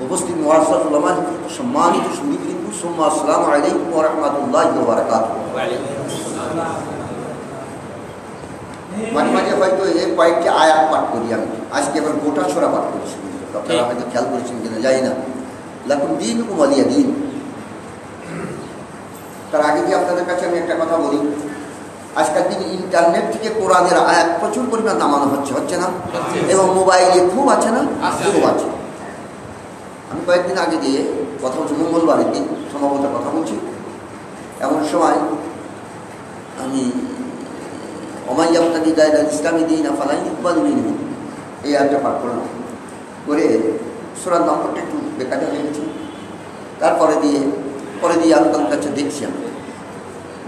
উপস্থিত মুআজ্জাজ উলামা, সম্মানিত সুদীবৃন্দ, সুম্মা আসসালামু আলাইকুম ওয়া রাহমাতুল্লাহি ওয়া বারাকাতুহু। মাঝে মাঝে হয়তো এই কয়েকটি আয়াত পাঠ করি আমি, আজকে আবার গোটা ছোড়া পাঠ করছি, আপনারা হয়তো খেয়াল করেছেন কিনা জানি না। লাকুম দীনুকুম ওয়ালিয়া দীন। তার আগে দিয়ে আপনাদের কাছে আমি একটা কথা বলি, আজকাল দিন ইন্টারনেট থেকে কোরআনের আয়াত প্রচুর পরিমাণ নামানো হচ্ছে না? এবং মোবাইলে খুব আছে না? খুব আছে। আমি কয়েকদিন আগে দিয়ে কথা বলছি, মঙ্গলবারের দিন সম্ভবত কথা বলছি, এমন সময় আমি ওমাইয়াবতাদি গায়রাল ইসলামি দীন ফালা ইউকবালু মিনহু এই আয়াতটা পাঠ করলাম, করে সূরার নম্বরটা একটু বেকায়দা হয়ে গেছে। তারপরে দিয়ে আমি তার কাছে দেখছি, আমি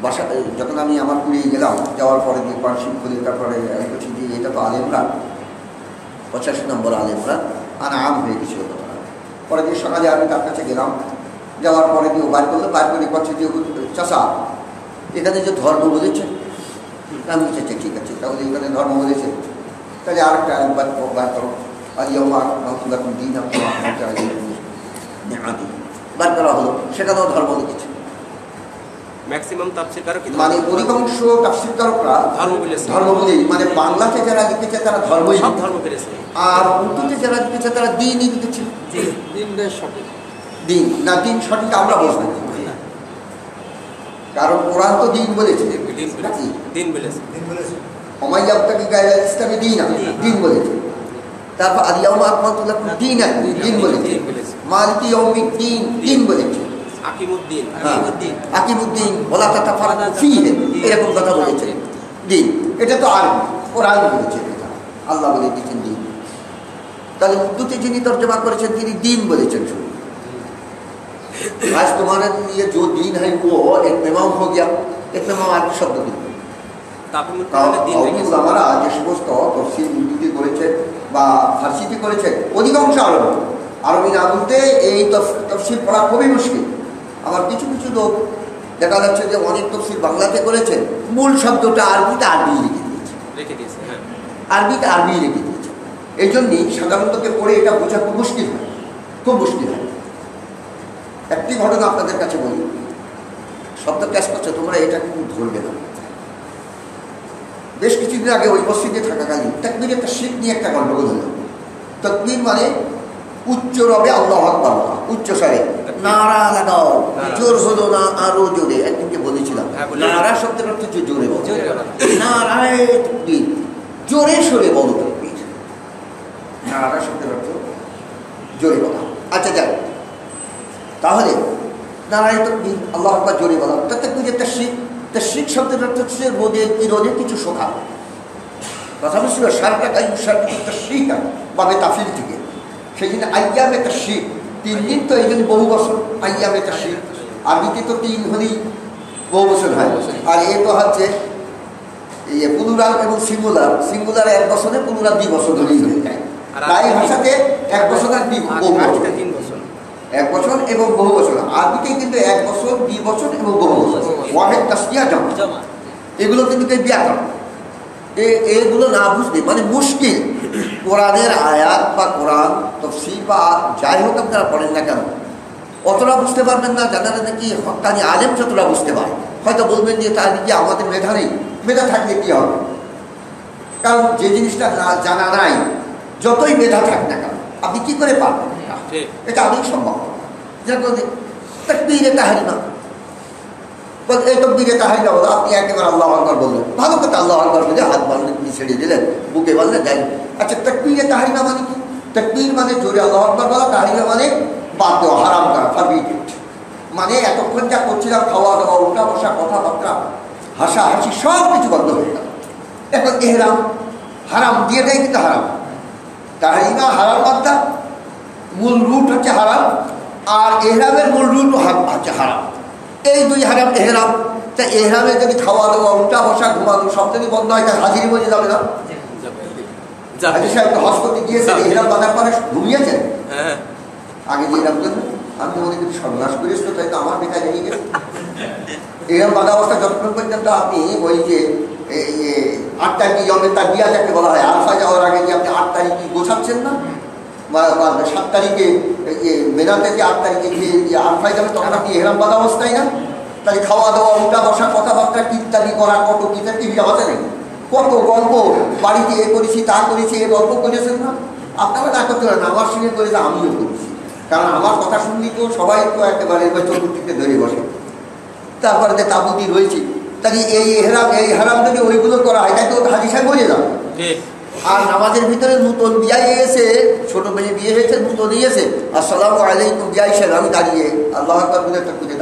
বাসা যখন আমি আমার কুড়িয়ে গেলাম, যাওয়ার পরে দিয়ে পার্শ্বিক খুলে তারপরে আমি বলছি যে এটা তো আলে ইমরান, 85 নম্বর আলে ইমরান, আম হয়ে গেছিল কথাটা। পরে দিয়ে সকালে আমি তার কাছে গেলাম, যাওয়ার পরে দিয়ে বার করলো, বার করে করছে যে চাষা এখানে যে ধর্ম বলেছে, আমি বলছি আচ্ছা ঠিক আছে, তাহলে এখানে ধর্ম বলেছে, তাহলে আরেকটা একবার বার করো, দিন বার করা হলো, সেখানেও ধর্ম লিখেছে। ম্যাক্সিমাম তাফসীরকারক মানে অধিকাংশ তাফসীরকারকরা ধর্ম বলেই, মানে বাংলাতে যারা লিখেছে তারা ধর্মই সব ধর্ম পেরেছে, আর উর্দুতে যারা লিখেছে তারা দিনই লিখেছে। দিন না, দিন সঠিক আমরা বলবো, কারণ কোরআন তো দিন বলেছে, দিন বলেছে। ওমাইয়াবতাদি গায়রাল ইসলামি দিন বলেছে। তারপর আল ইয়াউমা আকমালতু লাকুম দীনাকুম দিন বলেছে। মালিকি ইয়াউমিদ্দিন দিন বলেছে। আকিমুদ্দিন ওয়ালা তাতাফাররাকু ফীহি এরকম কথা বলেছে। দিন এটা তো আরবি, কোরআন বলেছে, এটা আল্লাহ বলে দিয়েছেন দিন। তাহলে উর্দুতে যিনি তর্জমা করেছেন তিনি দিন বলেছেন শুধু। आज तुम्हारे लिए जो दीन है वो इत्मीमाम हो गया। इत्मीमाम आरबी शब्द दिल আমরা যে সমস্ত তফসির উর্দুতে করেছে বা ফার্সিতে করেছে অধিকাংশ আরবি না বলতে এই তফসির পড়া খুবই মুশকিল। আমার কিছু কিছু লোক দেখা যাচ্ছে যে অনেক তফসির বাংলাতে করেছে, মূল শব্দটা আরবিতে আরবি লিখে দিয়েছে, আরবিতে আরবি লিখে দিয়েছে। এই জন্যই সাধারণতকে পড়ে এটা বোঝা খুব মুশকিল হয়, খুব মুশকিল হয়। একটি ঘটনা আপনাদের কাছে বলি, শব্দ ক্যাশ করছে, তোমরা এটা কিন্তু ধরবে না। বেশ কিছুদিন আগে ওই মসজিদে থাকাকালীন তাকবীর একটা শিখ নিয়ে একটা গন্ডগোল হলো। তাকবীর মানে উচ্চ রবে আল্লাহু আকবার, উচ্চ স্বরে নারা লাগাও, জোর হলো না আরো জোরে। একদিনকে বলেছিলাম নারা শব্দের অর্থ হচ্ছে জোরে বলো, নারায়ে তাকবীর, জোরে সরে বলো তাকবীর। নারা শব্দের অর্থ জোরে বলা। আচ্ছা যাক, তাহলে নারায়ে তাকবীর আল্লাহু আকবার জোরে বলা, তাকবীরের তাশরিক শব্দের অর্থ হচ্ছে রোদে কিছু শোকা। কথা বলছিল সারটা তাশরিক বাবে তাফসীর থেকে, সেই জন্য আইয়ামে তাশরিক 3 দিন, তো এই জন্য বহু বছর আইয়ামে তাশরিক। আরবিতে তো 3 হলেই বহু বছর হয়, আর এ তো হচ্ছে প্লুরাল এবং সিঙ্গুলার 1 বছরে, প্লুরাল 2 বছর ধরেই হয়ে যায়। তাই ভাষাতে 1 বছর আর 3 বছর, 1 বছর এবং বহু বছর। আরবিতে কিন্তু 1 বছর, 2 বছর এবং বহু বছর, ওয়াহেদ তাসনিয়া জামা, এগুলো কিন্তু ব্যাকরণ। এগুলো না বুঝলে মানে মুশকিল। কোরআনের আয়াত বা কোরআন তফসির বা যাই হোক আপনারা পড়েন না কেন, অতটা বুঝতে পারবেন না যারা নাকি হক্কানি আলেম যতটা বুঝতে পারে। হয়তো বলবেন যে তার কি আমাদের মেধা নেই, মেধা থাকলে কী হবে? কারণ যে জিনিসটা না জানা নাই, যতই মেধা থাক না কেন আপনি কী করে পারবেন? এটা অনেক সম্ভব। যেরকম তাকবীরে তাহরিমা, এই তাকবীরে তাহরিমা বলো, আপনি একেবারে আল্লাহু আকবার বললেন, ভালো কথা আল্লাহু আকবার বলে হাত বাঁধলেন, ছেড়ে দিলেন, বুকে বাঁধলেন, যাই। আচ্ছা তাকবীরে তাহরিমা মানে কি? তাকবীর মানে জোরে আল্লাহু আকবার বলা, তাহরিমা মানে বাদ দেওয়া, হারাম করা, ফরবিডেড। মানে এতক্ষণ যা করছিলাম, খাওয়া দাওয়া, উঠা বসা, কথাবার্তা, হাসাহাসি সব কিছু বন্ধ হয়ে গেল। এখন এহরাম হারাম দিয়ে দেয়, কিন্তু হারাম। তাহরিমা হারাম বাদা, মূল রুট হচ্ছে হারাম, আর এহরামের মূল রুট হচ্ছে হারাম। এই 2 হারাম এহরাম। তা এহরামে যদি খাওয়া দাওয়া, উঠা বসা, ঘুমানো সব যদি বন্ধ হয়, তার হাজিরি বলে যাবে না? হাজির সাহেব তো হজ করতে গিয়েছেন, এহরাম বাঁধার পরে ঘুমিয়েছেন, আগে যে এহরাম করবেন। আমি তো মনে করি সর্বনাশ করিস, তো তাই তো আমার বেকার জেগে গেছে। এহরাম বাঁধা অবস্থা যতক্ষণ পর্যন্ত আপনি ওই যে 8 তারিখ তার বিয়া যাকে বলা হয়, আলফা যাওয়ার আগে যে আপনি 8 তারিখ গোছাচ্ছেন না, 7 তারিখে মেনা থেকে 8 তারিখে যে আরফায় যাবে তখন আপনি এহরাম বাঁধা অবস্থায় না? তাহলে খাওয়া দাওয়া, উঠা বসা, কথাবার্তা, কীর্তানি করা, কত কীর্তান টিভি আছে নাকি? কত গল্প, বাড়িতে এ করেছি তা করেছি, এ গল্প করেছেন না? আপনারা না করতে পারেন, আমার সঙ্গে করেছে আমিও করেছি। কারণ আমার কথা শুনলেই তো সবাই তো একেবারে চতুর্দিকে ধরে বসে। তারপরে যে তাবুতি রয়েছে, তাহলে এই হারাম যদি ওইগুলো করা হয় তাই তো হাজি সাহেব বলে যাবে। আর নামাজের ভিতরে নতুন বিয়াই এসে, ছোট মেয়ে বিয়ে হয়েছে, নতুন এসে আসসালামু আলাইকুম বিয়াই সাহেব, আমি দাঁড়িয়ে আল্লাহ আকবার বলে একটা খুঁজে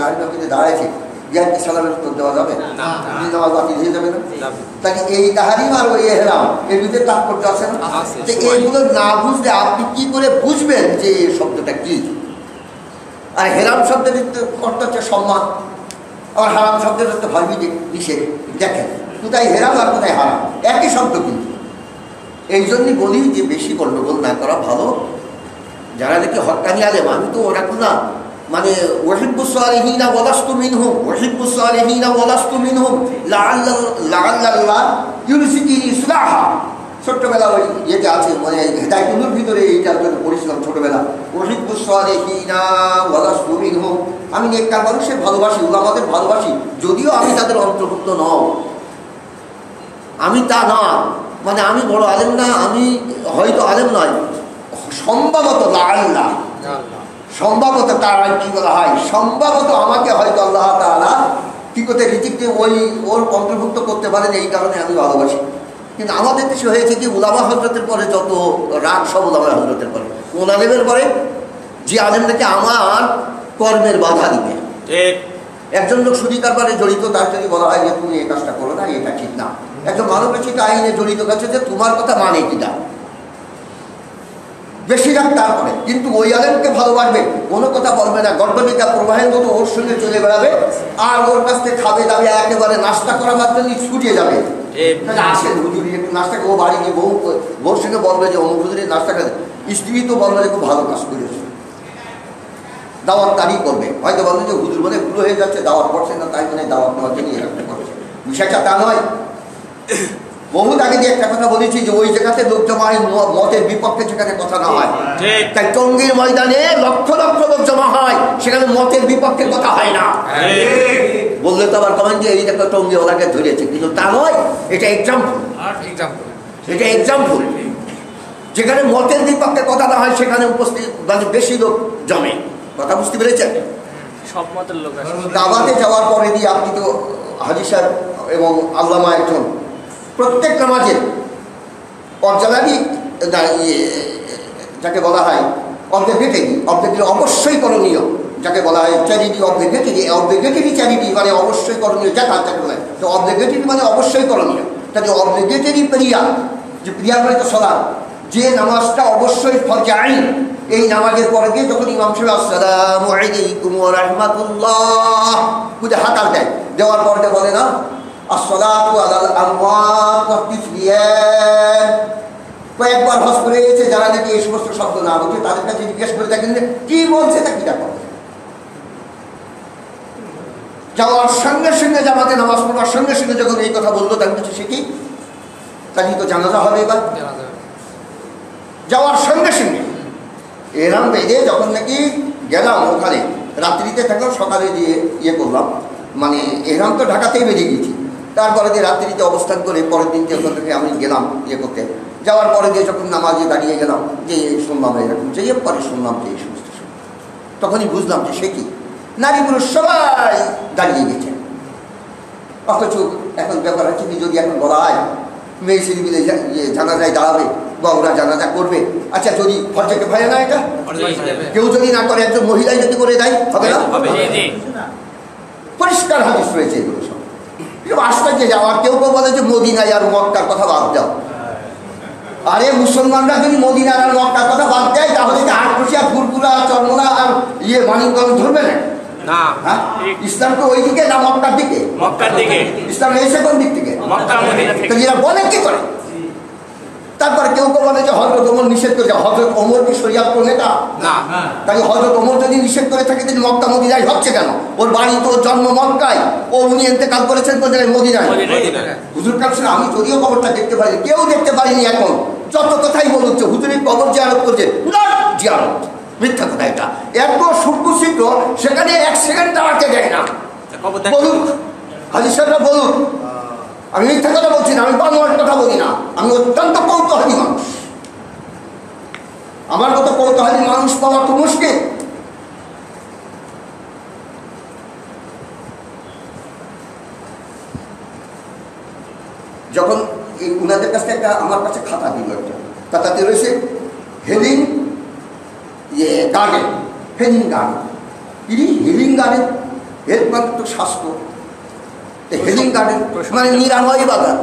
দাঁড়াইছি, বিয়াকে সালামের উত্তর দেওয়া যাবে? নামাজ বাতিল হয়ে যাবে না? তাহলে এই তাহারিম আর ওই এহরাম এর ভিতরে তাৎপর্য আছে না? এইগুলো না বুঝলে আপনি কি করে বুঝবেন যে এই শব্দটা কি? আর হেরাম শব্দের অর্থ হচ্ছে সম্মান, আর হারাম শব্দের হচ্ছে ভাবি নিষেধ। দেখেন কোথায় হেরাম আর কোথায় হারাম, একই শব্দ কিন্তু। এই জন্যই বলি যে বেশি গণ্ডগোল না করা ভালো। যারা নাকি হক্কানি আলেম, আমি তো ওরকম না, মানে ওয়াহিব্বুস সালিহিনা ওয়ালাস্তু মিনহুম, ওয়াহিব্বুস সালিহিনা ওয়ালাস্তু মিনহুম লাআল্লাল্লাহ ইউরসিকিনি ইসলাহা। ছোট্টবেলা ওই ইয়েতে আছে, মানে হেদায়েতুল্লাহর ভিতরে এইটার জন্য পড়েছিলাম ছোটবেলা, ওয়াহিব্বুস সালিহিনা ওয়ালাস্তু মিনহুম। আমি নেককার মানুষের ভালোবাসি, উলামাদের ভালোবাসি, যদিও আমি তাদের অন্তর্ভুক্ত নয়, আমি তা না, মানে আমি বড় আলেম না, আমি হয়তো আলেম নয়, সম্ভবত আল্লাহ, সম্ভবত তারা কি বলা হয়, সম্ভবত আমাকে হয়তো আল্লাহ তাআলা কি করতে রিজিককে ওর অন্তর্ভুক্ত করতে পারেন, এই কারণে আমি ভালোবাসি। কিন্তু আমাদের দেশে হয়েছে কি, উলামা হজরতের পরে যত রাগ সব উলামা হজরতের পরে, কোন আলেমের পরে? যে আলেম থেকে আমার কর্মের বাধা দিবে। একজন লোক সুদী কারবারে জড়িত, তার যদি বলা হয় যে তুমি এই কাজটা করো না, এটা ঠিক না। একজন মানবাধিক আইনে জড়িত কাছে যে তোমার কথা মানে কিনা, বেশি রাগ তারপরে, কিন্তু ওই আলেমকে ভালোবাসবে, কোনো কথা বলবে না, গর্ভবিকা প্রবাহের মতো ওর সঙ্গে চলে বেড়াবে, আর ওর কাছ থেকে খাবে দাবে, একেবারে নাস্তা করা মাত্র ছুটিয়ে যাবে। আসেন হুজুরি একটু নাস্তা, ও বাড়ি গিয়ে বউর সঙ্গে বলবে যে অমুক হুজুরি নাস্তা খাবে, স্ত্রী তো বলবে যে খুব ভালো কাজ করেছে, দাওয়াত তারই করবে, হয়তো বলবে যে হুজুর মানে ভুল হয়ে যাচ্ছে, দাওয়াত করছে না, তাই মানে দাওয়াত নেওয়ার জন্য এরকম করছে। বিষয়টা তা নয়। বহুত আগে দিয়ে একটা কথা বলেছি যে ওই জায়গাতে লোক জমা হয় মতের বিপক্ষে, যেখানে কথা না হয়। তাই টঙ্গীর ময়দানে লক্ষ লক্ষ লোক জমা হয়, সেখানে মতের বিপক্ষে কথা হয় না। বললে তো আবার কমেন যে এই একটা টঙ্গী ওনাকে ধরেছে, কিন্তু তা নয়, এটা এক্সাম্পল, এটা এক্সাম্পল। যেখানে মতের বিপক্ষে কথা না হয় সেখানে উপস্থিত মানে বেশি লোক জমে। কথা বুঝতে পেরেছেন? সব মতের লোক দাওয়াতে যাওয়ার পরে দিয়ে আপনি তো হাজী সাহেব এবং আল্লামা একজন প্রত্যেক নামাজের অবজালারি যাকে বলা হয় অবজেক্টিভ অবশ্যই করণীয়, যাকে বলা হয় চ্যারিটি অবলিগেটরি চ্যারিটি মানে অবশ্যই করণীয়, যাকে বলা হয় তো অবলিগেটরি মানে অবশ্যই করণীয়। তাহলে অবলিগেটরি প্রিয়া, যে প্রিয়া মানে তো সলাৎ, যে নামাজটা অবশ্যই ফরজে আইন, এই নামাজের পরে গিয়ে যখন ইমাম সাহেব আসসালামু আলাইকুম ওয়া রাহমাতুল্লাহ বুঝে হাতাল দেয়, দেওয়ার পরে বলে না আসসালাতু আলাল আমওয়াত ওয়া তিসবিয়ান। কয়েকবার হজ করে এসে যারা নাকি এই সমস্ত শব্দ না বলছে তাদের কাছে জিজ্ঞেস করে দেখেন কি বলছে, তা কি দেখো। যাওয়ার সঙ্গে সঙ্গে জামাতে নামাজ পড়ার সঙ্গে সঙ্গে যখন এই কথা বললো তার কাছে সে কি তাহলে তো জানাজা হবে। এবার যাওয়ার সঙ্গে সঙ্গে এরাম বেঁধে যখন নাকি গেলাম ওখানে, রাত্রিতে থাকলাম, সকালে দিয়ে ইয়ে করলাম, মানে এরাম তো ঢাকাতেই বেরিয়ে গেছি। তারপরে দিয়ে রাত্রিতে অবস্থান করে পরের দিনকে ওখান থেকে আমি গেলাম ইয়ে করতে। যাওয়ার পরে দিয়ে যখন নামাজে দাঁড়িয়ে গেলাম যে শুনলাম এরকম, যে পরে শুনলাম যে এই সমস্ত, তখনই বুঝলাম যে সে কি নারী পুরুষ সবাই দাঁড়িয়ে গেছে। অথচ এখন ব্যাপার হচ্ছে কি, যদি এখন বলা হয় মেয়ে ছেলে মিলে জানাজায় দাঁড়াবে বা ওরা জানাজা করবে, আচ্ছা যদি ফরজে ভাই না, এটা কেউ যদি না করে, একজন মহিলাই যদি করে দেয় হবে না? পরিষ্কার হাদিস রয়েছে এগুলো সব। আশ্চর্য যাওয়ার কেউ কেউ বলে যে মদিনায় আর মক্কার কথা বাদ দাও। আরে মুসলমানরা যদি মদিনার আর মক্কার কথা বাদ দেয় তাহলে আটকুশিয়া, ফুরপুরা, চরমোনা আর মানিকগঞ্জ ধরবে না। হ্যাঁ, ইসলাম তো ওই দিকে না মক্কার দিকে? মক্কার দিকে। ইসলাম এসে কোন দিক থেকে? মক্কা মদিনা থেকে। এরা বলে কি করে? তারপরে কেউ কেউ বলে যে হযরত ওমর নিষেধ করেছে। হযরত ওমর কি শরিয়াত প্রণেতা? না। তাহলে হযরত ওমর যদি নিষেধ করে থাকে তিনি মক্কা মদিনায় হচ্ছে কেন? ওর বাড়ি তো জন্ম মক্কায়, ও উনি ইন্তেকাল করেছেন কোন জায়গায়? মদিনায়। হুজুর কাছে আমি যদিও কবরটা দেখতে পারিনি, কেউ দেখতে পারিনি, এখন যত কথাই বলছে হুজুরের কবর জিয়ারত করছে, নট জিয়ারত, মিথ্যা কথা এটা। এত সূক্ষ্ম ছিদ্র, সেখানে 1 সেকেন্ড দাঁড়াতে দেয় না। বলুন হাজি সাহেবরা বলুন, আমি মিথ্যা কথা বলছি না, আমি বানোয়ার কথা বলি না, আমি অত্যন্ত কৌতূহলী মানুষ। আমার মতো কৌতূহলী মানুষ পাওয়া তো মুশকিল। যখন এই উনাদের কাছ থেকে আমার কাছে খাতা দিল, একটা খাতাতে রয়েছে healing garden, healing garden. Healing garden, health মানে তো স্বাস্থ্য, হেলিং গার্ডেন মানে নিরাময় বাগান,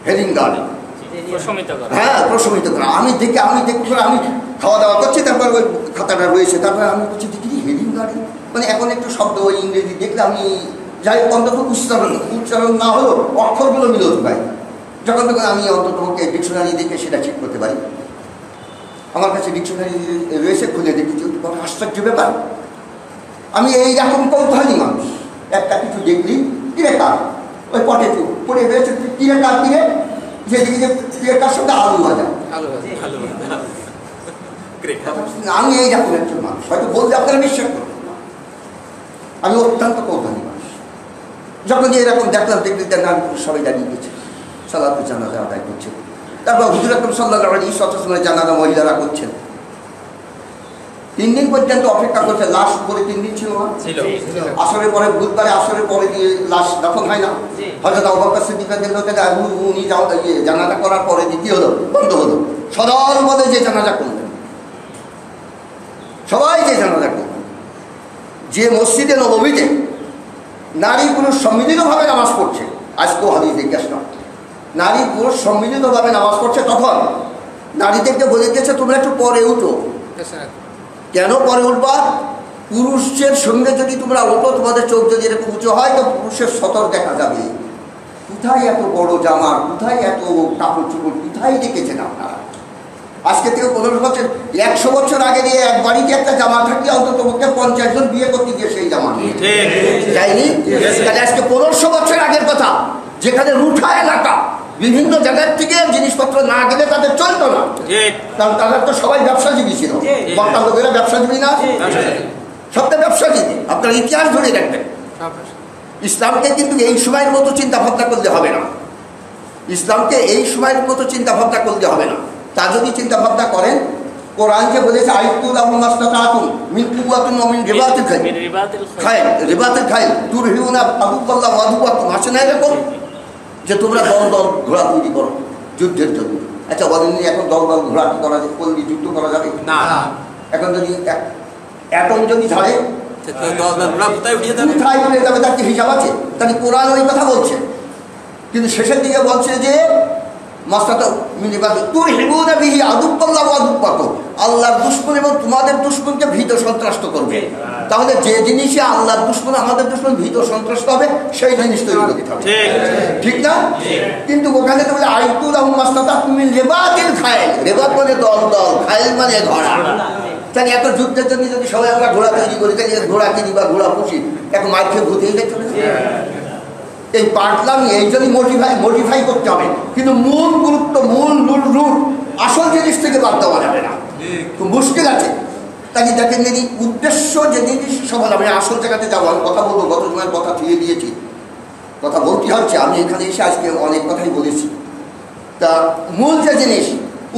হেলিং গার্ডেন। হ্যাঁ, প্রশমিত করা। আমি দেখে আমি খাওয়া দাওয়া করছি, তারপর ওই খাতাটা রয়েছে, তারপরে আমি বলছি দেখি হেলিং গার্ডেন মানে এখন একটু শব্দ ওই ইংরেজি দেখলে আমি যাই অন্তত উচ্চারণ না হলেও অক্ষরগুলো মিলত পাই। যখন তখন আমি অন্তত ডিকশনারি দেখে সেটা ঠিক করতে পারি। আমার কাছে ডিকশনারি রয়েছে, খুলে দেখেছি, বড় আশ্চর্য ব্যাপার। আমি এইরকম কৌতূহলী মানুষ, একটা কিছু দেখলি কিরে কার, ওই পটে পড়ে রয়েছে কিরে কার, কিরে যেদিকে কিরে কার সঙ্গে আলু ভাজা। আমি এইরকম একজন মানুষ, হয়তো বলতে আপনারা বিশ্বাস করবেন। আমি অত্যন্ত কৌতূহলী মানুষ। যখন এরকম দেখলাম, দেখলি নারী সবাই দাঁড়িয়ে গেছে, সালাতুল জানাজা আদায় করছে। তারপর হুজুর আকরাম সাল্লাল্লাহু আলাইহি ওয়াসাল্লামের জানাজা মহিলারা করছেন। 3 দিন পর্যন্ত অপেক্ষা করছে। লাশ উপরে 3 দিন ছিল না, আসরের পরে, বুধবারে আসরের পরে দিয়ে লাশ দাফন হয় না। হযরত আবু বকর সিদ্দিক রাদিয়াল্লাহু আনহু উনি জানাজা করার পরে কি হলো, বন্ধ হলো। সদল বলে যে জানাজা করলেন, সবাই যে জানাজা করলেন, যে মসজিদে নববীতে নারী পুরুষ সম্মিলিতভাবে নামাজ পড়ছে, আজকেও হাদিস দেখে আসলাম, নারী পুরুষ সম্মিলিতভাবে নামাজ পড়ছে, তখন নারীদেরকে বলে দিয়েছে তোমরা একটু পরে উঠো। কেন পরে উঠবা? পুরুষের সঙ্গে যদি তোমরা উঠো, তোমাদের চোখ যদি এরকম উঁচু হয় তো পুরুষের সতর দেখা যাবে। কোথায় এত বড় জামা, কোথায় এত কাপড় চোপড়, কোথায় দেখেছেন আপনারা? আজকে থেকে 15 বছর, 100 বছর আগে দিয়ে এক বাড়িতে একটা জামা থাকলে অন্তত 50 জন বিয়ে করতে গিয়ে সেই জামা যায়নি। তাহলে আজকে 1500 বছর আগের কথা, যেখানে রুঠা এলাকা, বিভিন্ন জায়গার থেকে জিনিসপত্র না গেলে তাদের চলতো না, কারণ তাদের তো সবাই ব্যবসাজীবী ছিল। বর্তমান লোকেরা ব্যবসাজীবী না, সবটা ব্যবসাজীবী। আপনার ইতিহাস ধরে রাখবেন। ইসলামকে কিন্তু এই সময়ের মতো চিন্তা ভাবনা করলে হবে না, ইসলামকে এই সময়ের মতো চিন্তা ভাবনা করলে হবে না। তা যদি চিন্তা ভাবনা করেন, কোরআন যে বলেছে আইতুলাহুম মাসতাতাতুম মিন কুওয়াতিন ওয়া মিন রিবাতিল খাইল, রিবাতিল খাইল তুরহিউনা আদুল্লাহ ওয়া আদুওয়াকুম, আছে না এরকম যে তোমরা দল দল ঘোড়া তৈরি করো যুদ্ধের জন্য? আচ্ছা বলেন, এখন দল দল ঘোড়া করা যায়, করলে যুদ্ধ করা যাবে না? এখন যদি অ্যাটম যদি ঝাড়ে কোথায় উঠে যাবে তার কি হিসাব আছে? তাহলে কোরআন ওই কথা বলছে, কিন্তু শেষের দিকে বলছে যে আল্লাহর দুশমন এবং তোমাদের দুশমনকে ভীত সন্ত্রস্ত করবে। তাহলে যে জিনিসে আল্লাহর দুশমন আমাদের দুশমন ভীত সন্ত্রস্ত হবে, সেই জিনিস তৈরি করতে হবে, ঠিক না? কিন্তু ওখানে তো বলে আইতুলাহুম মাসতাতাতুম মিন রিবাতিল খাইল, রিবাত মানে দল দল, খাইল মানে ঘোড়া। তাহলে এত যুদ্ধের জন্য যদি সবাই আমরা ঘোড়া তৈরি করি, তাহলে ঘোড়া কিনি বা ঘোড়া পুষি, এখন মাইক খেয়ে ভূতেই চলে যাবে। এই পাটলামি এই জন্য মডিফাই করতে হবে, কিন্তু মূল গুরুত্ব, মূল রুট, আসল জিনিস থেকে বাদ দেওয়া যাবে না। খুব মুশকিল আছে। তাই দেখেন, যদি উদ্দেশ্য যে জিনিস সফল হবে, আসল জায়গাতে যাবো। আমি কথা বলবো, গত সময়ের কথা ফিরে দিয়েছি, কথা বলতে হচ্ছে। আমি এখানে এসে আজকে অনেক কথাই বলেছি। তা মূল যে জিনিস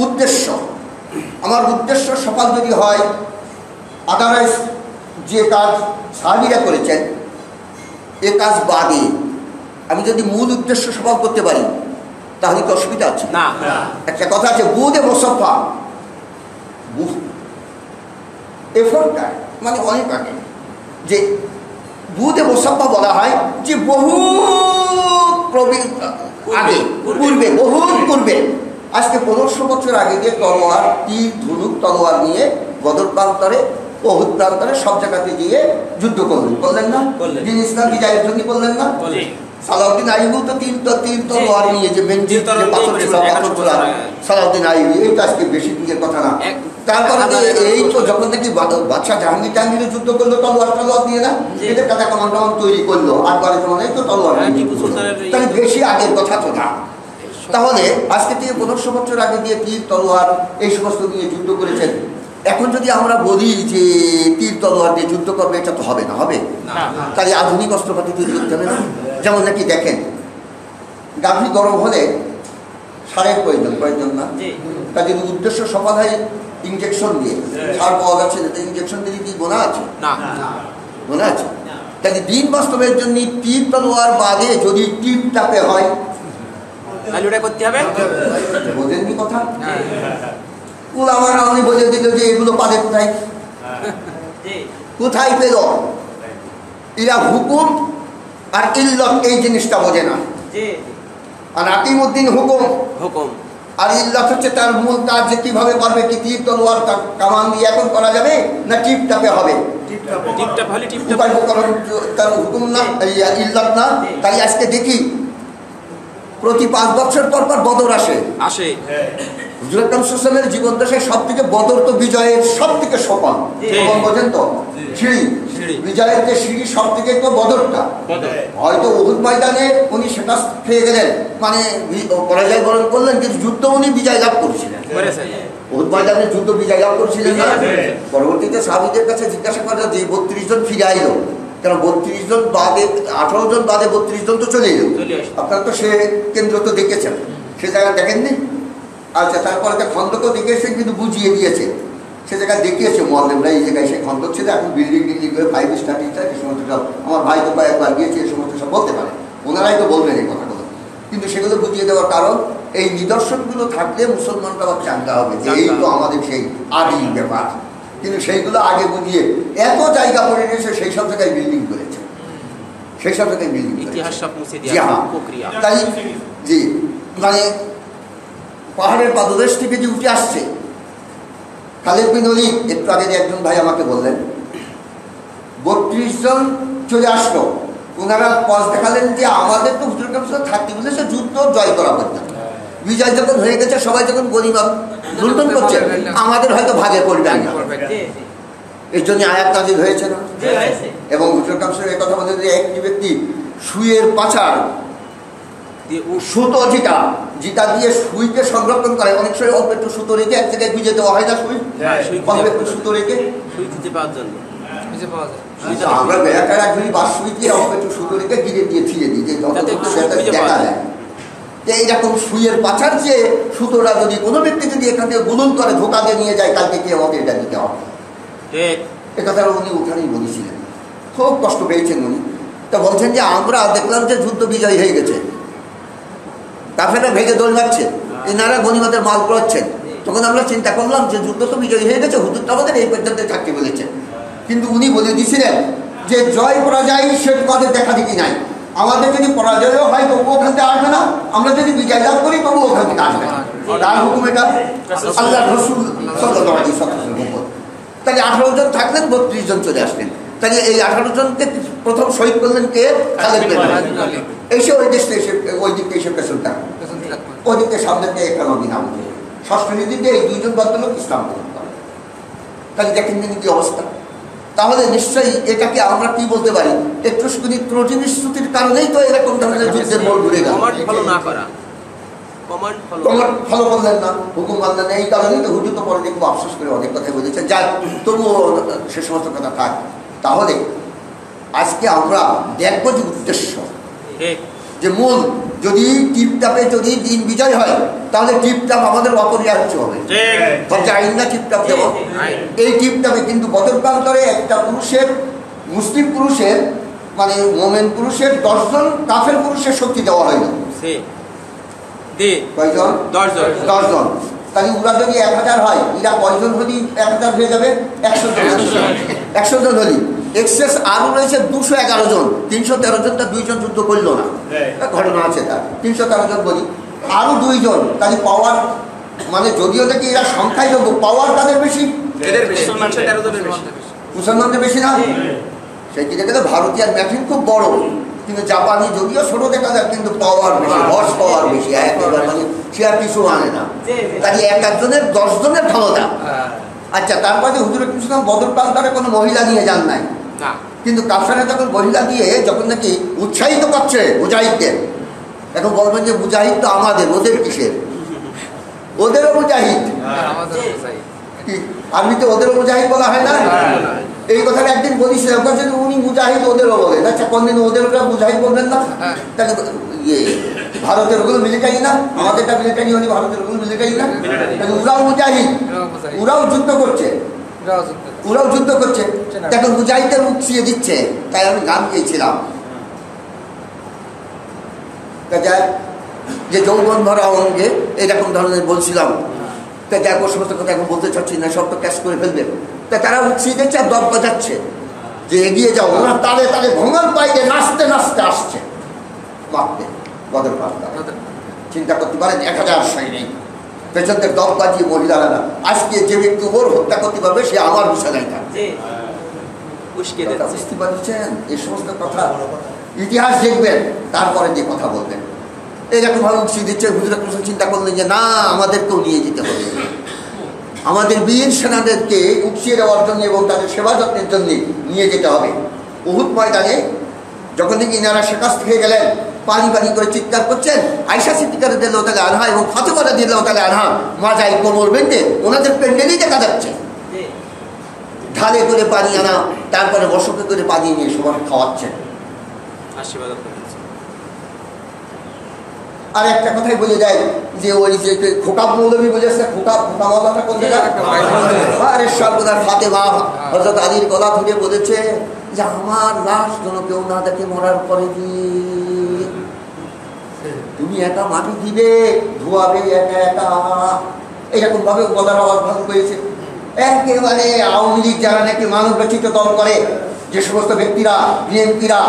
উদ্দেশ্য, আমার উদ্দেশ্য সফল যদি হয়, আদারওয়াইজ যে কাজ সাহাবীরা করেছেন এ কাজ বাদে আমি যদি মূল উদ্দেশ্য সফল করতে পারি, তাহলে কি অসুবিধা আছে? না। একটা কথা আছে, বুদে মোসাফা, এফোর্টটা মানে অনেক আগে, যে বুদে মোসাফা বলা হয় যে বহু আগে, পূর্বে, বহু পূর্বে, আজকে 1500 বছর আগে দিয়ে তলোয়ার, তীর, ধনুক, তলোয়ার নিয়ে বদর প্রান্তরে, উহুদ প্রান্তরে সব জায়গাতে গিয়ে যুদ্ধ করলেন না? দিন ইসলাম বিজয়ের জন্য করলেন না? সালাউদ্দিন আইয়ুবী তো তিন তলোয়ার নিয়ে, যে মেনজির পাথর ছিল, সালাউদ্দিন আইয়ুবী, এই তো আজকে বেশি দিনের কথা না। তারপরে এই তো যখন দেখি বাদশাহ জাহাঙ্গীর যুদ্ধ করলো তলোয়ার নিয়ে, না এদের কাছে কমান তৈরি করলো, আকবরে তোমার এই তো তলোয়ার, তাহলে বেশি আগের কথা তো না। তাহলে আজকে থেকে 1500 বছর আগে দিয়ে তীর, তলোয়ার এই সমস্ত নিয়ে যুদ্ধ করেছেন। এখন যদি আমরা বলি যে তীর তলোয়ার দিয়ে যুদ্ধ করবে, এটা তো হবে না, হবে তাহলে আধুনিক অস্ত্রপাতি তৈরি করতে হবে না? যেমন নাকি দেখেন, গাভী গরম হলে সারের প্রয়োজন না? তার যদি উদ্দেশ্য সফল হয় ইঞ্জেকশন দিয়ে, সার পাওয়া যাচ্ছে না, ইঞ্জেকশন দিয়ে কি গোনা আছে? গোনা আছে। তাহলে দিন বাস্তবের জন্য তীর তলোয়ার বাদে যদি টিপ টাপে হয় করতে হবে। বোঝেননি কথা? উলামারা উনি বলে দিল যে এগুলো পাবে কোথায়? কোথায় পেল? এরা হুকুম আর ইল্লত এই জিনিসটা বোঝে না। আর আকিমুদ্দিন হুকুম, আর ইল্লত হচ্ছে তার মূল কাজ, যে কিভাবে পারবে কি তীর তলোয়ার কামান দিয়ে এখন করা যাবে না টিপ টাপে হবে? উপায় উপকরণ তার হুকুম না, ইল্লত না। তাই আজকে দেখি প্রতি 5 বছর পর বদর আসে। হুজুর আকরাম সাল্লাল্লাহু আলাইহি ওয়াসাল্লামের জীবন দশায় সব থেকে বদর তো বিজয়ের সব থেকে সোপান, বোঝেন তো? সিঁড়ি, বিজয়ের যে সিঁড়ি সব থেকে তো বদরটা। হয়তো উহুদ ময়দানে উনি সেটা পেয়ে গেলেন, মানে পরাজয় বরণ করলেন, কিন্তু যুদ্ধ উনি বিজয় লাভ করেছিলেন। উহুদ ময়দানে যুদ্ধ বিজয় লাভ করেছিলেন না? পরবর্তীতে সাহাবীদের কাছে জিজ্ঞাসা করা যে 32 জন ফিরে আইলো, কেন 32 জন বাদে 18 জন বাদে 32 জন তো চলে এলো। আপনারা তো সে কেন্দ্র তো দেখেছেন, সে জায়গা দেখেননি? আচ্ছা, তারপরে খন্দকও দেখিয়েছেন, কিন্তু বুঝিয়ে দিয়েছে। সে জায়গায় দেখিয়েছে মুআল্লিমরা, এই জায়গায় সে খন্দক ছিল, এখন বিল্ডিং করে 5 স্টার এই সমস্ত সব। আমার ভাই তো কয়েকবার গিয়েছে, এই সমস্ত সব বলতে পারে, ওনারাই তো বলবেন এই কথাগুলো। কিন্তু সেগুলো বুঝিয়ে দেওয়ার কারণ এই নিদর্শনগুলো থাকলে মুসলমানরা আবার জানতে হবে যে এই তো আমাদের সেই আদি ব্যাপার। কিন্তু সেইগুলো আগে বুঝিয়ে এত জায়গা করে নিয়েছে, সেই সব জায়গায় বিল্ডিং করেছে, সেই সব জায়গায় বিল্ডিং তাই জি, মানে পাহাড়ের পাদদেশ থেকে যে উঠে আসছে। খালিদ বিন ওলীদ, একটু আগে একজন ভাই আমাকে বললেন 32 জন চলে আসলো, ওনারা পথ দেখালেন যে আমাদের তো হুজুর আকরাম সাল্লাল্লাহু আলাইহি ওয়াসাল্লাম থাকতে বলেছে যুদ্ধ জয় করা পর্যন্ত, বিজয় যখন হয়ে গেছে সবাই যখন গনিমত লুণ্ঠন করছে, আমাদের হয়তো ভাগে পড়বে না। এই জন্য আয়াত নাযিল হয়েছে না? এবং হুজুর আকরাম সাল্লাল্লাহু আলাইহি ওয়াসাল্লাম কথা বলেন যে একটি ব্যক্তি সুইয়ের পাচার সুতো জিতা দিয়ে সুইকে সংরক্ষণ করে, অনেক সময় অল্প একটু সুতো রেখে এক জায়গায় ভিজে দেওয়া হয় না, সুই অল্প একটু সুতো রেখে আমরা বেড়াটার একজনই বাস সুই দিয়ে অল্প একটু সুতো রেখে গিরে দিয়ে ফিরে দিই যে দেখা যায়। এইরকম সুইয়ের পাচার যে সুতোটা যদি কোনো ব্যক্তি যদি এখান থেকে গুলন করে ধোকা দিয়ে নিয়ে যায়, কালকে কে আমাকে এটা দিতে হবে। এ কথা উনি ওখানেই বলেছিলেন, খুব কষ্ট পেয়েছেন উনি। তা বলছেন যে আমরা দেখলাম যে যুদ্ধ বিজয় হয়ে গেছে, কাফেররা ভেগে দোল মারছে, এনারা গনিমতের মাল পড়াচ্ছেন। তখন আমরা চিন্তা করলাম যে যুদ্ধ তো বিজয় হয়ে গেছে, হুজুর তো আমাদের এই পর্যন্ত থাকতে বলেছেন। কিন্তু উনি বলে দিয়েছিলেন যে জয় পরাজয় সে তোমাদের দেখা দেখি নাই, আমাদের যদি পরাজয়ও হয় তবু ওখান থেকে আসবে না, আমরা যদি বিজয় লাভ করি তবু ওখান থেকে আসবে না। তার হুকুম এটা, আল্লাহ রাসূল সাল্লাল্লাহু আলাইহি ওয়াসাল্লামের হুকুম। তাহলে 18 জন থাকলেন, 32 জন চলে আসলেন। তাহলে এই 18 জনকে প্রথম শহীদ করলেন কে? খালিদ বিন ওলীদ। এসে ওই দেশে এসে ওই দিকে এসে পেছন থাকবে, ওই দিকে সামনে একান্ন দিন আবু ষষ্ঠ দিকে এই 2 জন ভদ্রলোক ইসলাম গ্রহণ করে। তাহলে দেখেন কি অবস্থা। তাহলে নিশ্চয়ই এটাকে আমরা কি বলতে পারি, একটুখানি ত্রুটির কারণেই তো এরকম ধরনের যুদ্ধের মোড় ঘুরে গেল। ফলো করলেন না, হুকুম মানলেন না, এই কারণেই তো হুজুর তো পরে দেখবো আফসোস করে অনেক কথা বলেছেন, যাক তবুও সে সমস্ত কথা থাক। তাহলে আজকে আমরা দেখবো যে উদ্দেশ্য, যে মূল যদি টিপটাপে যদি দিন বিজয় হয় তাহলে টিপটাপ আমাদের অপরিহার্য হবে। আইন না টিপটাপ দেব, এই টিপটাপে কিন্তু বদর প্রান্তরে একটা পুরুষের, মুসলিম পুরুষের মানে মোমেন পুরুষের 10 জন কাফের পুরুষের শক্তি দেওয়া হয়নি। কয়জন? 10 জন। তাহলে ওরা যদি 1000 হয়, এরা কয়জন হলি 1000 হয়ে যাবে? 100 জন। 100 জন হলি এক্সেস আরও রয়েছে 211 জন। 313 জন, তার 2 জন যুদ্ধ করলো না, ঘটনা আছে তার। 313 জন বলি, আরও 2 জন। তাহলে পাওয়ার মানে যদিও দেখি এরা সংখ্যায় যোগ্য, পাওয়ার তাদের বেশি, মুসলমানদের বেশি না। সেই দিকে গেলে ভারতীয় ম্যাচিং খুব বড়, কিন্তু জাপানি যদিও ছোট দেখা যায়, কিন্তু পাওয়ার বেশি, হর্স পাওয়ার বেশি, মানে সে আর কিছু আনে না। তাহলে এক একজনের 10 জনের ক্ষমতা। আচ্ছা, তারপরে হুজুর আকরাম সাল্লাল্লাহু আলাইহি ওয়াসাল্লাম বদর প্রান্তরে কোনো মহিলা নিয়ে যান নাই, কিন্তু কাফেররা যখন মহিলা দিয়ে যখন নাকি উৎসাহিত করছে মুজাহিদদের, এখন বলবেন যে মুজাহিদ তো আমাদের, ওদের কিসের? ওদেরও মুজাহিদ। আরবিতে ওদেরও মুজাহিদ বলা হয় না? এই কথাটা একদিন বলেছিলাম, উনি মুজাহিদ ওদেরও বলেন। আচ্ছা, কোনদিন ওদের মুজাহিদ বলবেন না? তাহলে ভারতের ওগুলো মিলিটারি না, আমাদেরটা মিলিটারি হলে ভারতের ওগুলো মিলিটারি না? ওরাও মুজাহিদ, ওরাও যুদ্ধ করছে, ওরাও যুদ্ধ করছে। দেখুন মুজাহিদদের উৎসিয়ে দিচ্ছে। তাই আমি গান গেয়েছিলাম যে যৌবন ভরা অঙ্গে এরকম ধরনের বলছিলাম। তা দেখো সমস্ত কথা এখন বলতে চাচ্ছি না, সব তো ক্যাশ করে ফেলবে। তা তারা উৎসিয়ে দিচ্ছে আর দর বাজাচ্ছে যে এগিয়ে যাও। ওরা তালে তালে ভঙল পাইয়ে নাচতে নাচতে আসছে মারতে গদের পাল্টা। চিন্তা করতে পারেন 1000 সৈনিক, পেছনদের দল বাজিয়ে মহিলারা না। আজকে যে ব্যক্তি ওর হত্যা করতে পারবে সে আমার বিছানায় থাকবে। বুঝতে পারছেন এই সমস্ত কথা? ইতিহাস দেখবেন, তারপরে যে কথা বলবেন। এরকম ভাবে উৎসিয়ে দিচ্ছে। হুজুর আকরাম চিন্তা করলেন যে না, আমাদেরকেও নিয়ে যেতে হবে, আমাদের বীর সেনাদেরকে উৎসিয়ে দেওয়ার জন্য এবং তাদের সেবা যত্নের জন্য নিয়ে যেতে হবে। উহুদ ময়দানে যখন থেকে ইনারা শেখাস্ত হয়ে গেলেন, পানি পানি করে চিৎকার করছেন, আয়েশা সিদ্দিকা রাদিয়াল্লাহু তাআলা আনহা এবং ফাতেমা রাদিয়াল্লাহু তাআলা আনহা মাজায় কোমর বেঁধে ওনাদের প্যান্ডেলই দেখা যাচ্ছে। ঢালে করে পানি আনা, তারপরে বসকে করে পানি নিয়ে সবার খাওয়াচ্ছেন। আর একটা কথাই বলে যায় যে ওই যে খোকাব মৌলভী বলেছে, খোকাব মাওলানা কোন জায়গা? আরে সর্বদার ফাতেমা হযরত আলীর গলা ধরে বলেছে যে আমার লাশ যেন কেউ না দেখে মরার পরে দিন, তুমি একা মাটি দিবে, ধোয়াবে একা একা। এরকম ভাবে গলার আওয়াজ ভালো করেছে। একেবারে আওয়ামী লীগ যারা নাকি মানব রচিত দল করে, যে সমস্ত ব্যক্তিরা, বিএনপিরা,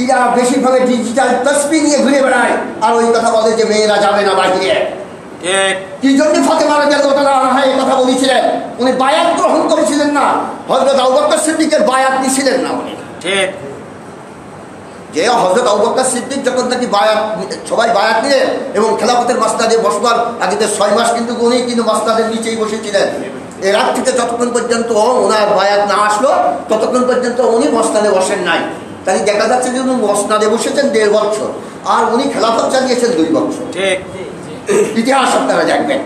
এরা বেশিরভাগে ডিজিটাল তসবিহ নিয়ে ঘুরে বেড়ায় আর ওই কথা বলে যে মেয়েরা যাবে না বাহিরে। কি জন্য ফাতেমা রাদিয়াল্লাহু তাআলা আনহা এই কথা বলেছিলেন? উনি বায়াত গ্রহণ করেছিলেন না, হযরত আবু বকর সিদ্দিকের বায়াত নিছিলেন না উনি। ঠিক যে হযরত আবু বকর সিদ্দিক যখন নাকি বায়াত, সবাই বায়াত নিলেন এবং খেলাফতের মাসনাদে বসবার আগে 6 মাস কিন্তু উনি কিন্তু মাসনাদের নিচেই বসেছিলেন। এই রাত থেকে যতক্ষণ পর্যন্ত ওনার বায়াত না আসলো ততক্ষণ পর্যন্ত উনি মসনাদে বসেন নাই। তাই দেখা যাচ্ছে যে উনি মসনাদে বসেছেন 1.5 বছর আর উনি খেলাফত চালিয়েছেন 2 বছর। ঠিক ইতিহাস আপনারা জানবেন।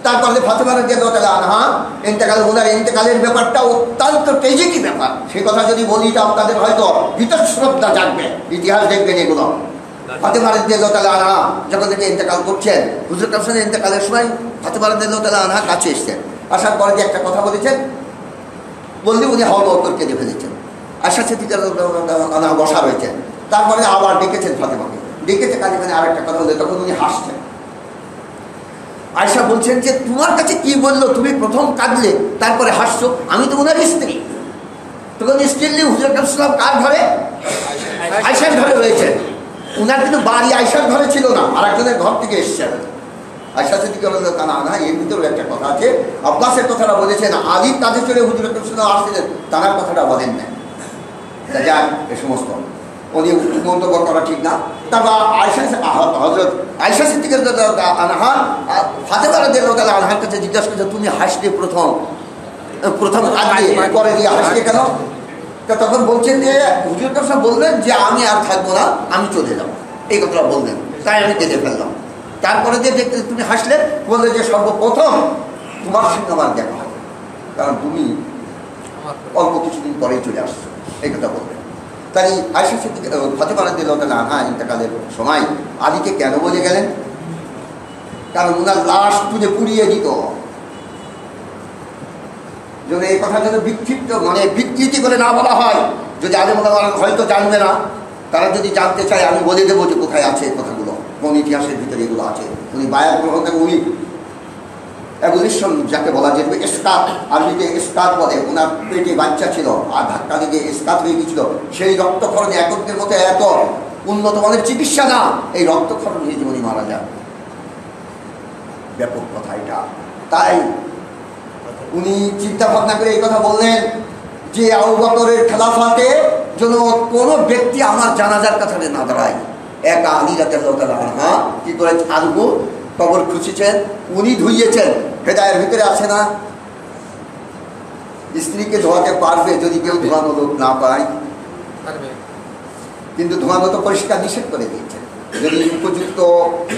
তারপরে ফাতেমা রাদিয়াল্লাহু তাআলা আনহা ইন্তেকাল, ওনার ইন্তেকালের ব্যাপারটা অত্যন্ত ট্র্যাজেডি ব্যাপার। সেই কথা যদি বলি তা আপনাদের হয়তো বিতশ্রদ্ধা জাগবে। ইতিহাস দেখবেন এগুলো। ফাতেমা রাদিয়াল্লাহু তাআলা আনহা যখন থেকে ইন্তেকাল করছেন, হুজুর কাসের ইন্তেকালের সময় ফাতেমা রাদিয়াল্লাহু তাআলা আনহা কাছে এসেছেন। আসার পরে যে একটা কথা বলেছেন, বললে উনি হাওয়া করে কেঁদে ফেলেছেন। আয়েশা সিদ্দিকা রাদিয়াল্লাহু আনহা বসা রয়েছেন। তারপরে আবার ডেকেছেন ফাতেমাকে, ডেকেছে কানে কানে আর একটা কথা বলে, তখন উনি হাসছেন। আয়েশা বলছেন যে তোমার কাছে কি বললো, তুমি প্রথম কাঁদলে তারপরে হাসছো, আমি তো ওনার স্ত্রী। তখন স্ত্রী হুজুর আকরাম সাল্লাল্লাহু কার ঘরে? আয়েশার ঘরে রয়েছেন। ওনার কিন্তু বাড়ি আয়েশার ঘরে ছিল না, আর একজনের ঘর থেকে এসছেন। আয়েশা সিদ্দিকা রাদিয়াল্লাহু তাআলা আনহা এর ভিতরে একটা কথা আছে, আব্বাসের কথাটা বলেছেন, আলীর কাজে চলে হুজুর আকরাম সাল্লাল্লাহু আলাইহি ওয়াসাল্লাম আসছিলেন, তার কথাটা বলেন না। যাক, এ সমস্ত উনি মন্তব্য করা ঠিক না। তারপর হযরত আয়েশা সিদ্দিকা রাদিয়াল্লাহু আনহা ফাতেমা রাদিয়াল্লাহু তাআলা আনহার কাছে জিজ্ঞাসা করছে, তুমি হাসলে প্রথম কাঁদলে, পরে দিয়ে হাসলে কেন? তখন বলছেন যে হুজুর আকরাম সাল্লাল্লাহু বললেন যে আমি আর থাকবো না, আমি চলে যাবো, এই কথাটা বললেন, তাই আমি কেঁদে ফেললাম। তারপরে যে দেখতে তুমি হাসলে, বললে যে সর্বপ্রথম তোমার সঙ্গে আমার দেখা হবে, কারণ তুমি অল্প কিছুদিন পরেই চলে আসছো, এই কথা বললেন। তাই আয়েশা সিদ্দিকা ফাতেমা রাদিয়াল্লাহু তাআলা আনহা ইন্তেকালের সময় আলীকে কেন বলে গেলেন? কারণ ওনার লাশ তুলে পুড়িয়ে দিত। যদি এই কথা যেন বিক্ষিপ্ত মানে বিকৃতি করে না বলা হয়, যদি আলেম ওলামারা হয়তো জানবে না, তারা যদি জানতে চায় আমি বলে দেবো যে কোথায় আছে কথাগুলো, কোন ইতিহাসের ভিতরে এগুলো আছে। উনি বায়াত গ্রহণ করেন, উনি অ্যাবলিশন যাকে বলা যাবে, ইসকাত, আরবিতে ইসকাত বলে। ওনার পেটে বাচ্চা ছিল আর ধাক্কা লেগে ইসকাত হয়ে গিয়েছিল। সেই রক্তক্ষরণে একত্রের মতো এত উন্নত মানের চিকিৎসা না, এই রক্তক্ষরণ হয়ে উনি মারা যান। ব্যাপক কথা এটা। তাই উনি চিন্তা ভাবনা করে এই কথা বললেন যে আবু বকরের খেলাফতে যেন কোনো ব্যক্তি আমার জানাজার কাছে না দাঁড়ায়। এক আলী রাদিয়াল্লাহু তাআলা আনহা কি করে আলগো কবর খুঁজেছেন, উনি ধুইয়েছেন। হেদায়ের ভিতরে আছে না, স্ত্রীকে ধোয়াতে পারবে যদি কেউ ধোয়ানো লোক না পায়, কিন্তু ধোয়ানো তো পরিষ্কার নিষেধ করে দিয়েছেন। যদি উপযুক্ত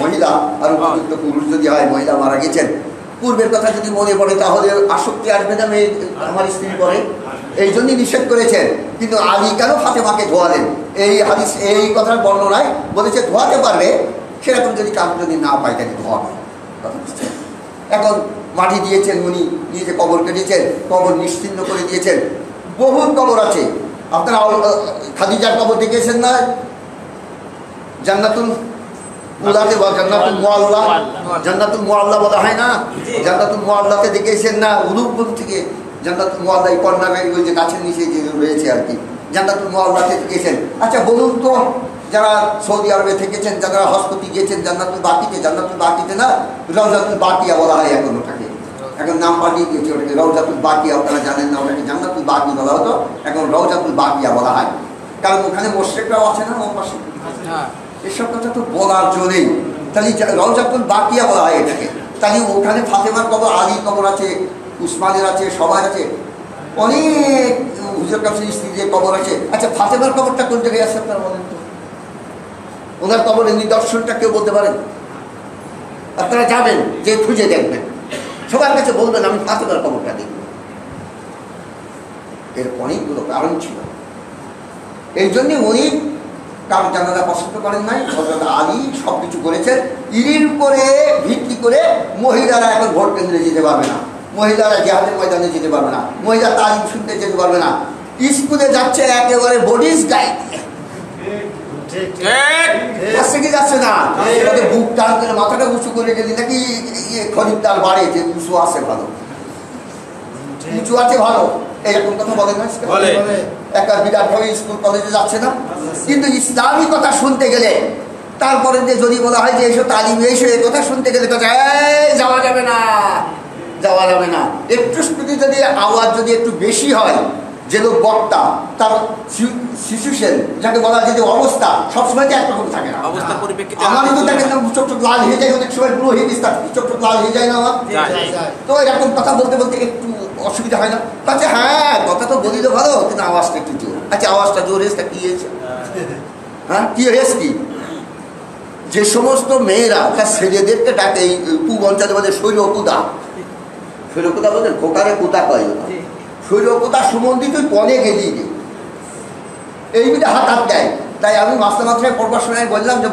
মহিলা আর উপযুক্ত পুরুষ যদি হয়, মহিলা মারা গেছেন পূর্বের কথা যদি মনে পড়ে তাহলে আসক্তি আসবে না মেয়ে আমার স্ত্রী পরে, এই জন্যই নিষেধ করেছেন। কিন্তু আলী কেন ফাতেমাকে ধোয়ালেন? এই হাদিস এই কথার বর্ণনায় বলেছে ধোয়াতে পারবে, সেরকম যদি কাজ যদি না পায় তাকে ধোয়াবে। এখন মাটি দিয়েছেন উনি, নিজে কবর কেটেছেন, কবর নিশ্চিহ্ন করে দিয়েছেন। বহুত কবর আছে। আপনারা খাদিজার কবর দেখেছেন না? জান্নাতুল উলাতে বা জান্নাতুল মুআল্লা, জান্নাতুল মুআল্লা বলা হয় না? জান্নাতুল মুআল্লাতে দেখেছেন না? উলুবন থেকে জান্নাতুল মুআল্লা, এই কর্নারের ওই যে গাছের নিচে যে রয়েছে আর কি, জান্নাতুল মুআল্লাতে দেখেছেন। আচ্ছা বলুন তো, যারা সৌদি আরবে থেকেছেন, যারা হজ করতে গিয়েছেন, জান্নাতুল বাকিতে না রওজাতুল বাকিয়া বলা হয় এখন ওটাকে। এখন নাম পাল্টিয়ে দিয়েছে ওটাকে রওজাতুল বাকিয়া। আপনারা জানেন না, ওটাকে জান্নাতুল বাকি বলা হতো, এখন রওজাতুল বাকিয়া বলা হয়। কারণ ওখানে মুশরিকরাও আছে না ওর পাশে। এসব কথা তো বলার জন্যই তাহলে রওজাতুল বাকিয়া বলা হয় এটাকে। তাহলে ওখানে ফাতেমার কবর, আলীর কবর আছে, উসমানের আছে, সবার আছে, অনেক হুজুর কাছে স্ত্রীদের কবর আছে। আচ্ছা ফাতেমার কবরটা কোন জায়গায় আছে আপনারা বলেন তো? ওনার কবরের নিদর্শনটা কেউ বলতে পারেন? আপনারা যাবেন, যে খুঁজে দেখবেন, সবার কাছে বলবেন আমি ফাতেমার কবরটা দেখব। এর অনেকগুলো কারণ ছিল। এই জন্যে উনি কারণ জানালা পছন্দ করেন নাই। হযরত আলী সব কিছু করেছেন। এর উপরে ভিত্তি করে মহিলারা এখন ভোট কেন্দ্রে যেতে পারবে না, মহিলারা জিহাদের ময়দানে যেতে পারবে না, মহিলা তালিম শুনতে যেতে পারবে না, স্কুলে যাচ্ছে একেবারে বডিস গাইড যাচ্ছে না, বুক টান করে মাথাটা উঁচু করে গেলি নাকি খরিদ্দার বাড়ে যে উঁচু আছে ভালো, উঁচু আছে ভালো, এরকম কথা বলে না? একটা বিরাট ভাবে স্কুল কলেজে যাচ্ছে না। কিন্তু ইসলামী কথা শুনতে গেলে তারপরে যে যদি বলা হয় যে এসব তালিম এসে এই কথা শুনতে গেলে যাওয়া যাবে না, যাওয়া যাবে না। একটু যদি আওয়াজ যদি একটু বেশি হয়, যে লোক বক্তা তার সিচুয়েশন যাকে বলা যায় যে অবস্থা সবসময় তো একরকম থাকে না। আমার কিন্তু দেখেন চোখ চোখ লাল হয়ে যায়, অনেক সময় ব্লু হয়ে গেছে, চোখ চোখ লাল হয়ে যায় না আমার? তো এরকম কথা বলতে বলতে একটু অসুবিধা হয় না? আচ্ছা হ্যাঁ, কথা তো বলিলে ভালো, কিন্তু আওয়াজটা একটু জোর। আচ্ছা আওয়াজটা জোর হয়েছে কি হয়েছে? হ্যাঁ কি হয়েছে? কি যে সমস্ত মেয়েরা তার ছেলেদেরকে ডাকে এই পূব অঞ্চলে বলে শৈলকুদা, শৈলকুদা বলতে ঘোটারে কুতা কয়, শৈলকুদা সুমন্দি তুই পনে গেলি রে, এই মিটে হাত হাত দেয়। তাই আমি মাস্টারমাত্রায় পড়বার সময় বললাম যে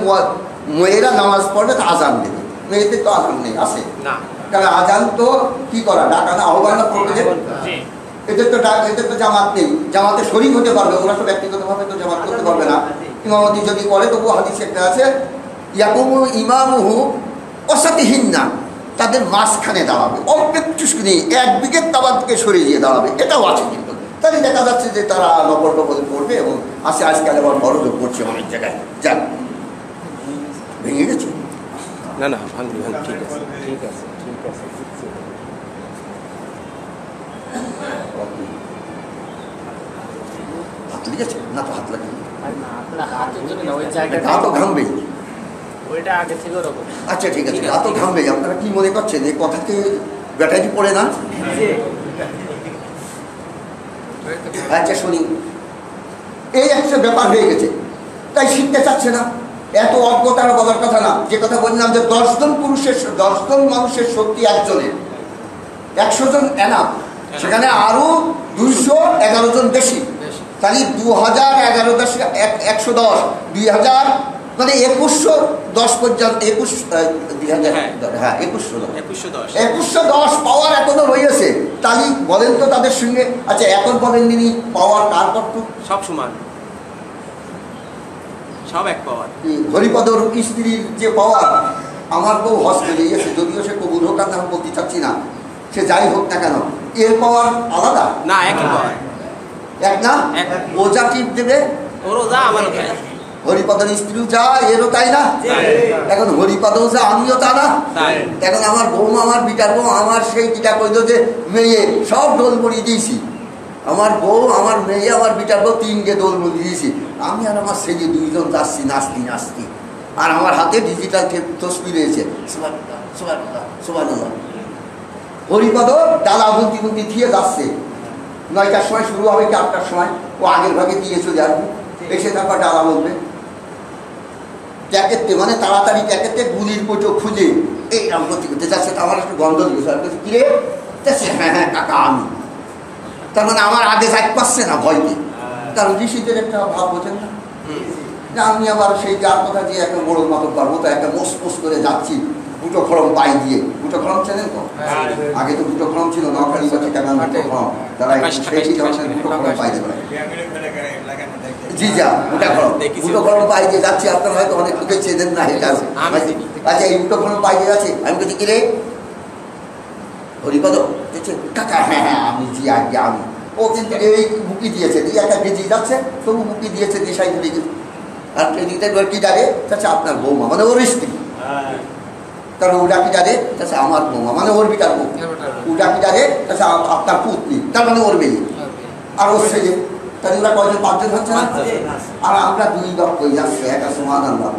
মেয়েরা নামাজ পড়বে তো আজান দেবে, মেয়েদের তো আজান নেই, আছে না? কারণ আজান তো কি করা, ডাকা না, আহ্বান করবে, এদের তো জামাত নেই, জামাতে শরীক হতে পারবে, ওরা তো ব্যক্তিগতভাবে তো জামাত করতে পারবে না। ইমামতি যদি করে তবু হাদিস একটা আছে ইয়াকুমু ইমামুহু ওয়াসাতিহিন না, তাদের মাঝখানে দাঁড়াবে, অল্প একটুখানি এক বিঘের তাবার থেকে সরিয়ে দিয়ে দাঁড়াবে, এটাও আছে। কিন্তু তাহলে দেখা যাচ্ছে যে তারা নকল টকল করবে এবং আসে আজকাল আবার বড়জোর করছে অনেক জায়গায়। যান ভেঙে গেছে না না ভাঙি ঠিক আছে ঠিক আছে ঠিক আছে। হাত লেগেছে না? তো হাত লাগে হাত তো ঘামবেই। আচ্ছা ঠিক আছে, হাত তো ঘামবেই। আপনারা কি মনে করছেন এই কথাকে ব্যাটারি পড়ে না? আচ্ছা শুনি, এই একটা ব্যাপার হয়ে গেছে, তাই শিখতে চাচ্ছে না। এত অজ্ঞতার বলার কথা না। যে কথা বললাম যে 10 জন মানুষের শক্তি একজনের, 100 জন এনাফ, সেখানে আরো 211 জন বেশি, তাহলে 2011 110 2000 মানে 2110 পর্যন্ত 2110 পাওয়ার এখনো রয়েছে। তাহলে বলেন তো তাদের সঙ্গে, আচ্ছা এখন বলেন তিনি পাওয়ার কার কত? সব সমান, সব এক পাওয়ার। হরিপদর স্ত্রীর যে পাওয়ার, আমার বউ হস্টেলে গিয়েছে, যদিও সে কবুল হোক আর না বলতে চাচ্ছি না, সে যাই হোক না কেন, এর পাওয়ার আলাদা না? একই পাওয়ার, এক না? ও যা টিপ দেবে ওরও যা আমারও তাই, হরিপদের স্ত্রীও যা এরও তাই না? এখন হরিপদও যা আমিও তা না? এখন আমার বৌমা, আমার বিটার বউ, আমার সেই বিটা কইল যে মেয়ে সব দোল মরিয়ে দিয়েছি, আমার বউ, আমার মেয়ে, আমার বিটার বউ 3টে দোল মরিয়ে দিয়েছি, আমি আর আমার ছেলে 2 জন যাচ্ছি নাচতি নাচতি, আর আমার হাতে ডিজিটাল তসবি রয়েছে। সুবহানাল্লাহ। হরিপদ ডালা বুনতি বুনতি দিয়ে যাচ্ছে, 9টার সময় শুরু হবে কি 8টার সময়, ও আগের ভাগে দিয়ে চলে আসবে, এসে তারপর ডালা বলবে। ট্যাকেতে মানে তাড়াতাড়ি ট্যাকেতে গুলির কোটো খুঁজে এইরকম করতে করতে যাচ্ছে। তো আমার একটু গন্ধ দিয়েছে, কিরে যাচ্ছে, হ্যাঁ হ্যাঁ কাকা আমি। তার মানে আমার আগে যাই পাচ্ছে না ভয়তে, কারণ ঋষিদের একটা ভাব বোঝেন না যে আমি আবার সেই যার কথা দিয়ে একটা বড় মাতব পারবো, তো একটা মোস মোস করে যাচ্ছি দুটো খড়ম পাই দিয়ে। দুটো খড়ম চেনেন তো? আগে তো দুটো খড়ম ছিল, নখালি বা ঠিকানা দুটো খড়ম, তারা দুটো খড়ম পাই দেবে। জি যা দুটা খড়ম, দুটো খড়ম পাই দিয়ে যাচ্ছি। আপনার হয়তো অনেক লোকে চেনেন না এটা। আচ্ছা এই দুটো খড়ম পাই দিয়ে যাচ্ছে, আমি বলছি কিরে হরিপদ কাকা, হ্যাঁ হ্যাঁ আমি জি আগে আমি। ও কিন্তু এই মুখি দিয়েছে, দিয়ে একটা কেজি যাচ্ছে, তবু মুখি দিয়েছে দিশাই ঘুরে গেছে। আর কেজিতে কি জানে তাছে আপনার বৌমা মানে ওর স্ত্রী, কারণ ওটা কি জানে তাছে আমার বৌমা মানে ওর বিটার বউ, ওটা কি জানে তাছে আপনার পুতনি তার মানে ওর মেয়ে, আর ওর ছেলে। তাহলে ওরা কয়জন, পাঁচজন হচ্ছে না? আর আমরা দুই বাপ কই যাচ্ছে একটা সমান আনলাম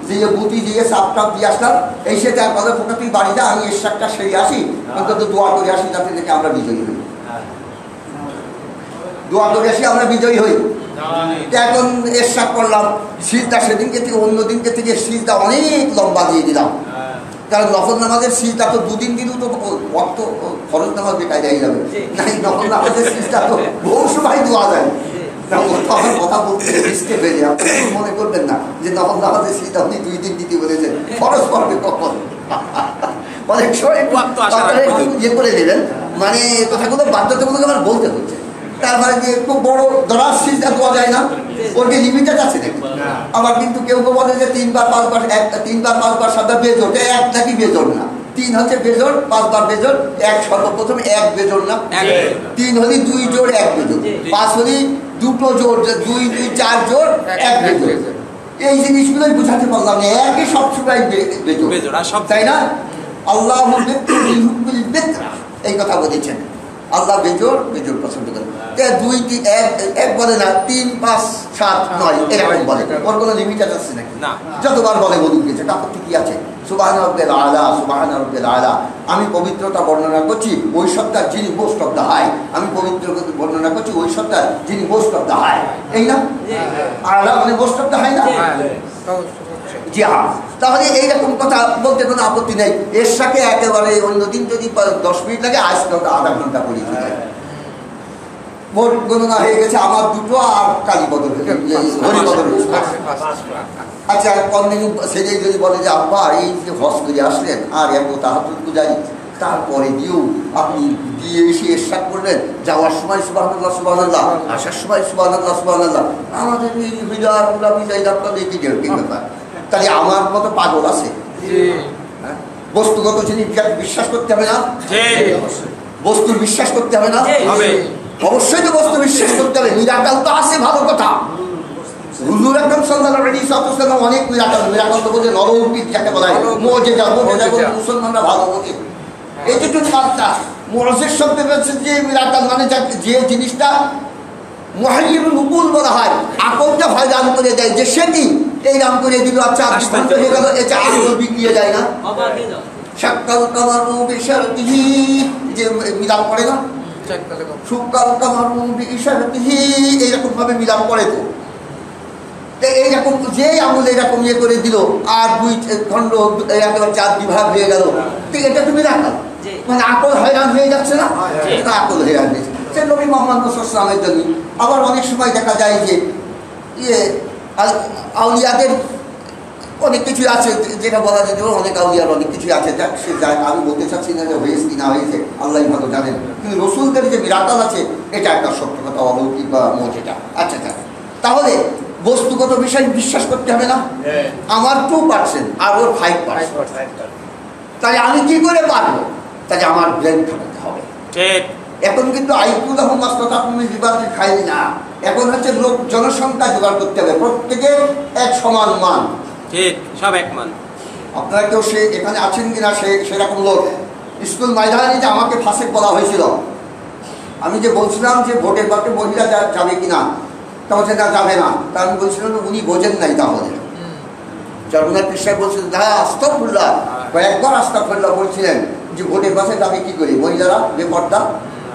দিয়ে বুতি দিয়ে সাপটাপ দিয়ে আসলাম। এই সে তার কথা ফোটা তুই বাড়ি যা, আমি এর শাকটা সেরে আসি, অন্তত দোয়া করে আসি যাতে থেকে আমরা বিজয়ী হই। দোয়া করে আসি আমরা বিজয়ী হই। এখন এর শাক করলাম সিজদা, সেদিনকে থেকে অন্য দিনকে থেকে সিজদা অনেক লম্বা দিয়ে দিলাম, কারণ নফল নামাজের সিজদা তো দুদিন দিলেও তো অত ফরজ নামাজ বেকায় যাই যাবে নাই, নফল নামাজের সিজদা তো বহু সময় দেওয়া যায়। আমার কথা বলতে রিস্কে বেরিয়ে আপনি মনে করবেন না যে নফল নামাজের সিজদা আপনি 2 দিন দিতে বলেছেন, ফরজ করবে কখন? অনেক সময় ইয়ে করে নেবেন, মানে কথাগুলো বাধ্যতামূলক আমার বলতে হচ্ছে। তারপরে যে খুব বড় দরাজ সিজদা দেওয়া যায় না, ওর কি লিমিটেড আছে নাকি? আবার কিন্তু কেউ কেউ বলে যে 3 বার 5 বার 3 বার 5 বার সাদা বেজোর, এক নাকি বেজোর না, 3 হচ্ছে বেজোর, 5 বার বেজোর, এক সর্বপ্রথম এক বেজোর না, 3 হলি 2 জোর 1 বেজোর, 5 হলি 2 জোর 2 2 4 জোর 1 বেজোর। এই জিনিসগুলোই বুঝাতে পারলাম না, একই সবসময় বেজোর, তাই না? আল্লাহ এই কথা বলেছেন, আল্লাহ বেজোর বেজোর পছন্দ করেন। 2 3 1 বলে না, 3 5 7 9 এরকম বলে, ওর কোনো লিমিটেড আছে নাকি? যতবার বলে বলুন গেছে, আপত্তি কি আছে? সুবহান রাব্বিল আলা, সুবহান রাব্বিল আলা। আমি পবিত্রতা বর্ণনা করছি ওই সত্তার যিনি মোস্ট অফ দ্য হাই, আমি পবিত্রতা বর্ণনা করছি ওই সত্তার যিনি মোস্ট অফ দ্য হাই, এই না? আলা মানে মোস্ট অফ দ্য হাই না? জি হ্যাঁ। তাহলে এইরকম কথা বলতে কোনো আপত্তি নেই। এর সাথে একেবারে অন্যদিন যদি 10 মিনিট লাগে, আজকে আধা ঘন্টা পড়ি। ভোট গণনা হয়ে গেছে আমার দুটো, আর কালী বদল হরিবদল। আচ্ছা কন্টিনিউ সেটাই যদি বলে যে আব্বা এই যে হজ করে আসলেন আর এত তাহাজ্জুদ গুজারি, তারপরে দিয়েও আপনি দিয়ে এসে এরশাদ করলেন, যাওয়ার সময় সুবহানাল্লাহ সুবহানাল্লাহ, আসার সময় সুবহানাল্লাহ সুবহানাল্লাহ, আমাদের এই বিদার গোলাপি যাই আপনাদের কি ব্যাপার? তাহলে আমার মতো পাগল আছে? বস্তুগত জিনিস বিশ্বাস করতে হবে না? বস্তুর বিশ্বাস করতে হবে না? অবশ্যই তো বস্তু বিশ্বাস করতে হবে। মিরাকাল তো আছে, ভালো কথা। হুজুর আকরাম সাল্লাল্লাহু আলাইহি ওয়াসাল্লাম অনেক মিরাকাল, মিরাকাল তো বলে নরৌকিক যাকে বলা হয়, মুজিজা বলে মুসলমানরা ভালো বোঝে। এই যে একটু বার্তা মুজিজ শব্দের হচ্ছে যে মিরাকাল মানে যে জিনিসটা মুহাইয়িরুল উকুল বলা হয়, আকলটা হয়রান করে দেয়, যে সেটি এই নাম করে দিল, আচ্ছা বন্ধ হয়ে গেল, এটা আকল বিগড়িয়ে যায় না? শাক্কাল কামারু বিশারতিহি, যে মিলাপ করে না, শাক্কাল কামারু বিশারতিহি, এইরকম ভাবে মিলাপ করে। তো এইরকম যে আমল এরকম ইয়ে করে দিল, আর 2 খণ্ড একেবারে 4 বিভাগ হয়ে গেল, এটা তুমি রাখা মানে আকল হয়রান হয়ে যাচ্ছে না? এটা আকল হয়রান হয়েছে। সে নবী মুহাম্মদ সাল্লাল্লাহু আলাইহি ওয়াসাল্লামের জন্য। আবার অনেক সময় দেখা যায় যে আউলিয়াদের অনেক কিছু আছে, যেটা বলা যায় অনেক আউলিয়ার অনেক কিছু আছে, যাক সে যায়, আমি বলতে চাচ্ছি না যে হয়েছে কি না হয়েছে, আল্লাহই ভালো জানেন। কিন্তু রসুলদের যে মিরাকাল আছে এটা একটা সত্য কথা, অলৌকিক বা মজেটা। আচ্ছা আচ্ছা, তাহলে বস্তুগত বিষয় বিশ্বাস করতে হবে না? আমার 2% আর ওর 5%, তাহলে আমি কি করে পারবো? তাহলে আমার ব্রেন খাটাতে হবে। এখন কিন্তু আইকিউ যখন মাস্টার আপনি বিবাদে খাই না, এখন হচ্ছে লোক জনসংখ্যা জোগাড় করতে হবে, প্রত্যেকে এক সমান মান, ঠিক সব এক মান। আপনারা কেউ সে এখানে আছেন কিনা সেরকম লোক? স্কুল ময়দানে যে আমাকে ফাঁসেক বলা হয়েছিল, আমি যে বলছিলাম যে ভোটের বাক্যে মহিলা যাবে কিনা, তা বলছে না যাবে না। তা আমি বলছিলাম উনি বোঝেন নাই। তাহলে জগন্নাথ কৃষ্ণ বলছিলেন আস্তাগফিরুল্লাহ, কয়েকবার আস্তাগফিরুল্লাহ বলছিলেন যে ভোটের বাসে যাবে কি করে মহিলারা বেপর্দা?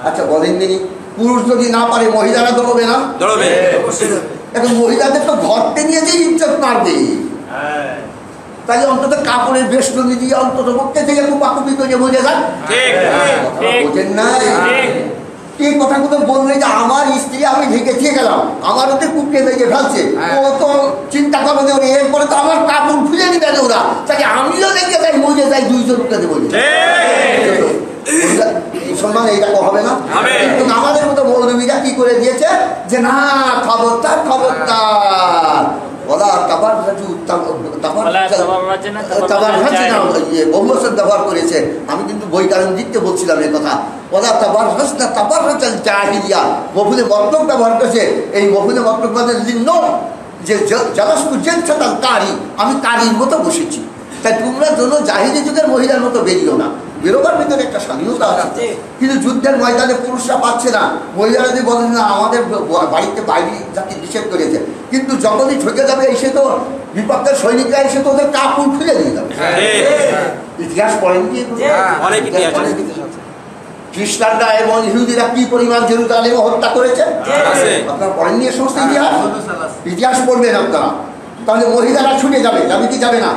আচ্ছা বলেন দিনই, পুরুষ যদি না পারে মহিলারা দৌড়বে না? এখন মহিলাদের তো ঘরতে নিয়ে যে ইজ্জত মারবে, তাই অন্তত কাপড়ের বেষ্টনী দিয়ে অন্তত পক্ষে থেকে কুপাকুপি করে বোঝা যায়। বোঝেন না এই কথাগুলো বললে যে আমার স্ত্রী আমি ঢেকে দিয়ে গেলাম, আমার ওদের কুপিয়ে লেগে ফেলছে, ও তো চিন্তা করবে যে ওরা এরপরে তো আমার কাপড় খুলে নিবে ওরা, তাই আমিও লেগে যাই মজে যাই 200 টাকা বলি মুসলমান এইরকম হবে না। কিন্তু আমাদের মতো মৌলবীরা কি করে দিয়েছে যে না খবরদার খবরদার ব্যবহার করেছে। আমি কিন্তু বই কারণ দিতে বলছিলাম এই কথা, ওলা তাবার হাসনা তাবার জাহিলিয়া মফুলে মতলব ব্যবহার করেছে। এই মফুলে মতলব মানে যে জালাসপুর জেলছে তার কারি, আমি কারির মতো বসেছি, তাই তোমরা যেন জাহিলি যুগের মহিলার মতো বেরিও না। বেরোবার ভিতরে একটা স্বাধীনতা আছে, কিন্তু যুদ্ধের ময়দানে পুরুষরা পাচ্ছে না, মহিলারা যদি বলেন না আমাদের বাড়িতে বাইরে জাতি নিষেধ করেছে, কিন্তু যখনই ঠকে যাবে এসে তো বিপক্ষের সৈনিকরা এসে তো ওদের কাপড় খুলে দিয়ে যাবে। ইতিহাস পড়েন কি? খ্রিস্টানরা এবং ইহুদিরা কি পরিমাণ জেরুজালেমে হত্যা করেছে আপনারা পড়েননি এ সমস্ত ইতিহাস? ইতিহাস পড়বেন আপনারা, তাহলে মহিলারা ছুটে যাবে, যাবে কি যাবে না?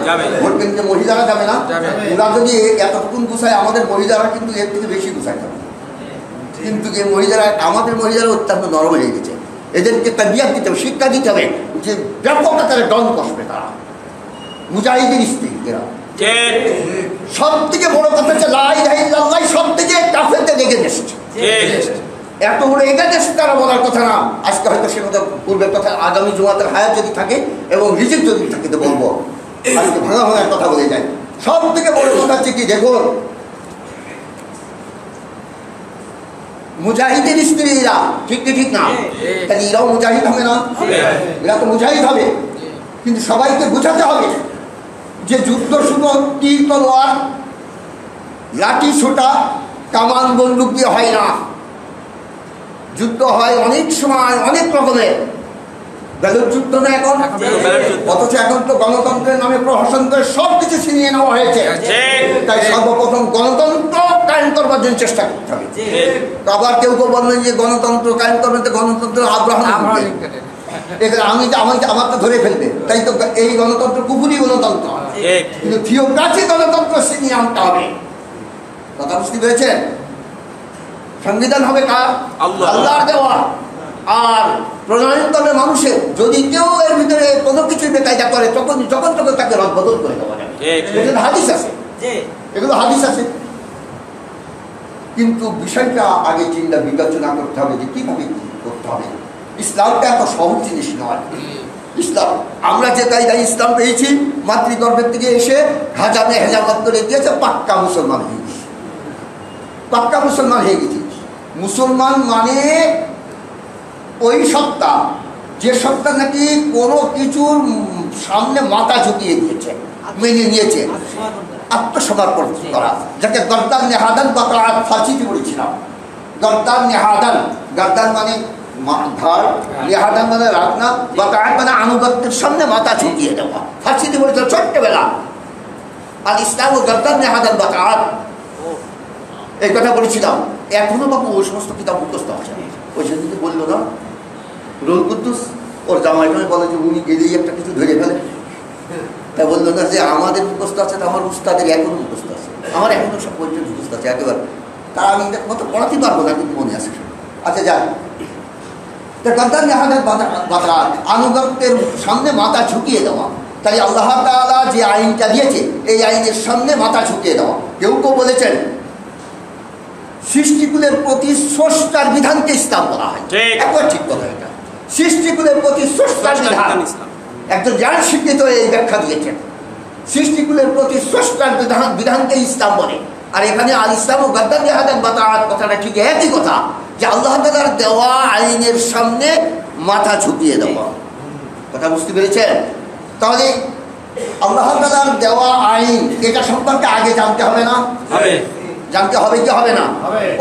বলবেন যে মহিলারা যাবে না, ওরা যদি এতটুকুন গুছায় আমাদের মহিলারা কিন্তু এর থেকে বেশি গুছায় যাবে। কিন্তু যে মহিলারা আমাদের মহিলারা অত্যন্ত নরম হয়ে গেছে, এদেরকে তারবিয়াত দিতে হবে, শিক্ষা দিতে হবে যে ব্যাপক আকারে দণ্ড কষবে তারা। মুজাহিদের স্ত্রী এরা সব থেকে বড় কথা হচ্ছে লা ইলাহা ইল্লাল্লাহ সব থেকে কাফেরদের এগেইনস্ট, এত বড় এগেইনস্ট তারা বলার কথা না। আজকে হয়তো সে কথা পূর্বের কথা আগামী জুমাতের হায়াত যদি থাকে এবং রিজিক যদি থাকে তো বলবো, আজকে ভাঙা ভাঙার কথা বলে যায়। সব থেকে বড় কথা হচ্ছে কি দেখুন, মুজাহিদের স্ত্রীরা ঠিক কি ঠিক না? তাহলে এরাও মুজাহিদ হবে না? এরা তো মুজাহিদ হবে, কিন্তু সবাইকে বোঝাতে হবে যে যুদ্ধ শুধু তীর তলোয়ার লাঠি ছোটা কামান বন্দুক দিয়ে হয় না, যুদ্ধ হয় অনেক সময় অনেক রকমের। ব্যালট যুদ্ধ না এখন, অথচ এখন তো গণতন্ত্রের নামে প্রহসন করে সব কিছু ছিনিয়ে নেওয়া হয়েছে। তাই সর্বপ্রথম গণতন্ত্র কায়েম করবার জন্য চেষ্টা করতে হবে। আবার কেউ কেউ বলবেন যে গণতন্ত্র কায়েম করবেন তো গণতন্ত্র আব্রাহাম, এখানে আমার তো ধরে ফেলবে, তাই তো এই গণতন্ত্র কুকুরি গণতন্ত্র, কিন্তু থিওক্রাসি গণতন্ত্র ছিনিয়ে আনতে হবে। কথা বুঝতে পেরেছেন? সংবিধান হবে কার? আল্লাহর দেওয়া। আর প্রণয়ন করবে মানুষের। যদি কেউ এর ভিতরে কোনো কিছু বেকায়দা করে তখন তাকে রদবদল করে দেওয়া যাবে। এগুলো হাদিস আছে, এগুলো হাদিস আছে। কিন্তু বিষয়টা আগে চিন্তা বিবেচনা করতে হবে যে কিভাবে করতে হবে। ইসলামটা এত সহজ জিনিস নয়। ইসলাম আমরা যে কায়দায় ইসলাম পেয়েছি, মাতৃগর্ভের থেকে এসে হাজামে হেজামত করে দিয়েছে, পাক্কা মুসলমান হয়ে গেছি, পাক্কা মুসলমান হয়ে গেছি। মুসলমান মানে ওই সত্তা, যে সত্তা নাকি কোনো কিছুর সামনে মাথা ঝুঁকিয়ে দিয়েছে, মেনে নিয়েছে, আত্মসমর্পণ করা, যাকে গর্দান নেহাদান বা ফাঁসিতে পড়েছিলাম। গর্দান নেহাদান, গর্দান মানে ধার, নেহাদান মানে রাখনা, বা মানে আনুগত্যের সামনে মাথা ঝুঁকিয়ে দেওয়া, ফাঁসিতে পড়েছিল ছোট্টবেলা। আর ইসলাম ও গর্দান নেহাদান বা এই কথা বলেছিলাম। এখনো বাবু ওই সমস্ত কিতাব মুখস্থ আছে। ওই সেদিকে বললো না রুল কুদ্দুস, ওর জামাইটা বলে যে উনি গেলেই একটা কিছু ধরে ফেলে, তা বললো না যে আমাদের মুখস্থ আছে, আমার উস্তাদের এখনো মুখস্থ আছে, আমার এখনো সব পর্যন্ত মুখস্থ আছে একেবারে। তা আমি মতো পড়াতে পারবো না, কিন্তু মনে আছে। আচ্ছা যাক, আনুগত্যের সামনে মাথা ঝুঁকিয়ে দেওয়া, তাই আল্লাহ তাআলা যে আইনটা দিয়েছে এই আইনের সামনে মাথা ঝুঁকিয়ে দেওয়া। কেউ কেউ বলেছেন সৃষ্টিকুলের প্রতি স্রষ্টার বিধানকে ইসলাম বলা হয়। একবার ঠিক কথা এটা, সৃষ্টিকুলের প্রতি স্রষ্টার বিধান। একজন জ্ঞান শিক্ষিত এই ব্যাখ্যা দিয়েছেন, সৃষ্টিকুলের প্রতি স্রষ্টার বিধানকে ইসলাম বলে। আর এখানে আল ইসলাম ও গদ্দান নেহাদান বাতাআত কথাটা ঠিক একই কথা, যে আল্লাহ তাআলার দেওয়া আইনের সামনে মাথা ঝুঁকিয়ে দেওয়া। কথা বুঝতে পেরেছেন? তাহলে আল্লাহ তাআলার দেওয়া আইন এটা সম্পর্কে আগে জানতে হবে না? জানতে হবে কি হবে না?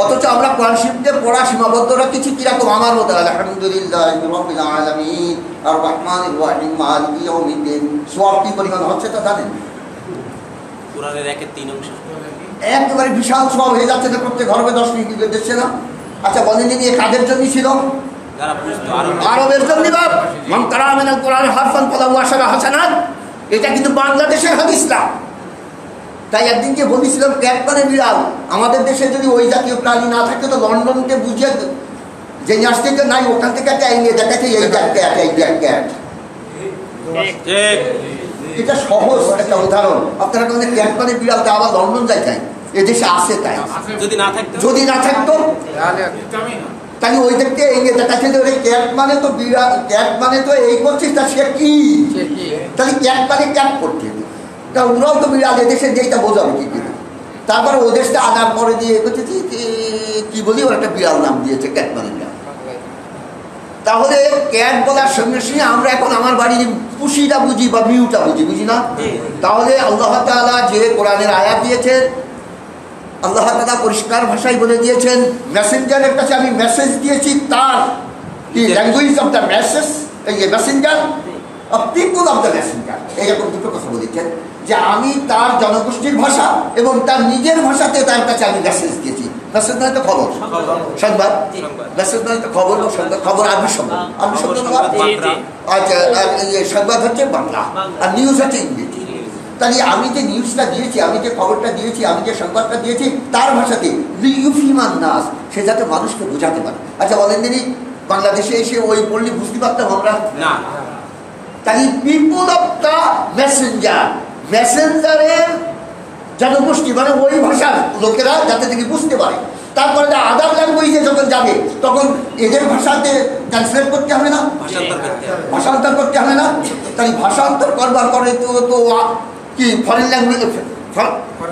অথচ আমরা কোরআন শরীফে পড়া সীমাবদ্ধ রাখছি কিরকম? আমার মতো আলহামদুলিল্লাহি রাব্বিল আলামিন আর রহমানির রহিম মালিকি ইয়াউমিদ্দিন। সওয়াব কি পরিমাণ হচ্ছে তা জানেন? কোরআনের 1/3 অংশ একেবারে বিশাল সওয়াব হয়ে যাচ্ছে না প্রত্যেক ঘরে 10 মিনিট দিচ্ছে না? আচ্ছা বলেন, এই কাদের জন্য ছিল? আরবের জন্য বাপ মান কারা মিনাল কোরআন হারফান ফালাহু আশারু হাসানাত, এটা কিন্তু বাংলাদেশের হাদিস না। তাই একদিনকে বলেছিলাম ক্যাট মানে বিড়াল, আমাদের দেশে যদি ওই জাতীয় প্রাণী না থাকতো তো লন্ডনকে বুঝিয়ে যে নাচ থেকে নাই ওখান থেকে একটা এনে দেখাচ্ছে এই ক্যাট এই ক্যাট। এটা সহজ একটা উদাহরণ। আপনারা বলেন ক্যাট মানে বিড়াল, তা আবার লন্ডন যায় তাই এদেশে আসে তাই, যদি না থাকতো তাহলে ওই দেখতে এগিয়ে দেখাচ্ছে যে ক্যাট মানে তো বিড়াল, ক্যাট মানে তো এই করছিস তা সে কি, তাহলে ক্যাট মানে ক্যাট করছে তা ওরাও তো বিড়াল, এদেশে যেটা বোঝাবে কি কি। তারপরে ও দেশটা আনার পরে দিয়ে করছে কি বলি ওর একটা বিড়াল নাম দিয়েছে ক্যাট মানে বিড়াল। তাহলে ক্যাট বলার সঙ্গে সঙ্গে আমরা এখন আমার বাড়ির পুষিটা বুঝি বা মিউটা বুঝি না। তাহলে আল্লাহ তাআলা যে কোরআনের আয়াত দিয়েছেন, আল্লাহ তাআলা পরিষ্কার ভাষায় বলে দিয়েছেন মেসেঞ্জারের কাছে আমি মেসেজ দিয়েছি, তার কি ল্যাঙ্গুয়েজ অফ দ্য মেসেজ, এই যে Messenger of people of the Messenger, এইরকম দুটো কথা বলেছেন যে আমি তার জনগোষ্ঠীর ভাষা এবং তার নিজের ভাষাতে তার কাছে আমি মেসেজ দিয়েছি। মেসেজ নয় তো খবর, সংবাদ, মেসেজ নয় তো খবর, খবর আরবি শব্দ, আরবি শব্দ আচ্ছা, আর সংবাদ হচ্ছে বাংলা আর নিউজ হচ্ছে ইংরেজি। তাহলে আমি যে নিউজটা দিয়েছি, আমি যে খবরটা দিয়েছি, আমি যে সংবাদটা দিয়েছি তার ভাষাতে লিইউফিমান নাস, সে যাতে মানুষকে বোঝাতে পারে। আচ্ছা বলেন দিনই বাংলাদেশে এসে ওই পড়লে বুঝতে পারতাম আমরা না। তাহলে পিপল অফ দ্য মেসেঞ্জার, মেসেঞ্জারের জনগোষ্ঠী মানে ওই ভাষার লোকেরা যাতে থেকে বুঝতে পারে। তারপরে আদার ল্যাঙ্গুয়েজে যখন যাবে তখন এদের ভাষাতে ট্রান্সলেট করতে হবে না, ভাষান্তর করতে হবে না। তাই ভাষান্তর করবার পরে তো কি ফরেন ল্যাঙ্গুয়েজ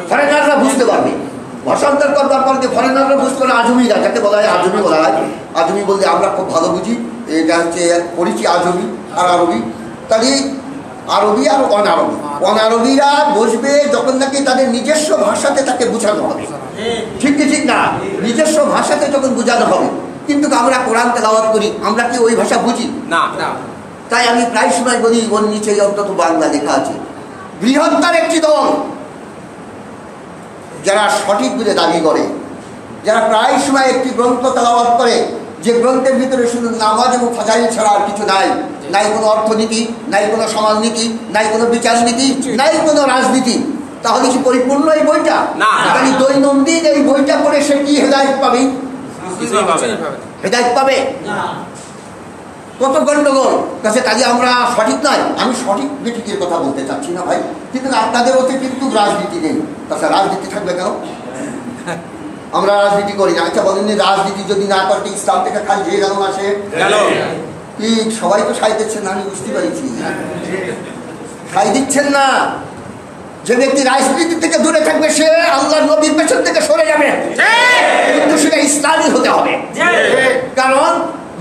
ফরেনাররা বুঝতে পারবে। ভাষান্তর করবার পরে যে ফরেনাররা বুঝতে পারে, আজমিরা যাকে বলা হয় আজমি বলা হয়। আজমি বলতে আমরা খুব ভালো বুঝি, এটা হচ্ছে পড়েছি আজমি আর আরবি। তাহলে আরবি আর অনারবি, অনারবিরা বসবে যখন নাকি তাদের নিজস্ব ভাষাতে তাকে বোঝানো হবে, ঠিক কি ঠিক না, নিজস্ব ভাষাতে যখন বোঝানো হবে। কিন্তু আমরা কোরআন তেলাওয়াত করি, আমরা কি ওই ভাষা বুঝি না? তাই আমি প্রায় সময় বলি ওর নিচে অন্তত বাংলা লেখা আছে। বৃহত্তর একটি দল যারা সঠিক বলে দাবি করে, যারা প্রায় সময় একটি গ্রন্থ তেলাওয়াত করে যে গ্রন্থের ভিতরে শুধু নামাজ এবং ফাজাইল ছাড়া আর কিছু নাই, নাই কোনো অর্থনীতি, নাই কোনো সমাজনীতি, নাই কোনো বিচার নীতি, নাই কোনো রাজনীতি, তাহলে কি পরিপূর্ণ এই বইটা? তাহলে দৈনন্দিন এই বইটা পড়ে সে কি হেদায়েত পাবে? হেদায়েত পাবে? কত গন্ডগোল কাছে। কাজে আমরা সঠিক নয়, আমি সঠিক বেঠিকের কথা বলতে চাচ্ছি না ভাই, কিন্তু আপনাদের ওতে কিন্তু রাজনীতি নেই। তাছাড়া রাজনীতি থাকবে কেন? আমরা রাজনীতি করি না। আচ্ছা বলেন, রাজনীতি যদি না করতে ইসলাম থেকে খালি যে গেল না সে কি? সবাই তো সাই দিচ্ছেন না, আমি বুঝতে পারছি, সাই দিচ্ছেন না। যে ব্যক্তি রাজনীতি থেকে দূরে থাকবে সে আল্লাহর নবীর পেছন থেকে সরে যাবে, কিন্তু সেটা ইসলামী হতে হবে। কারণ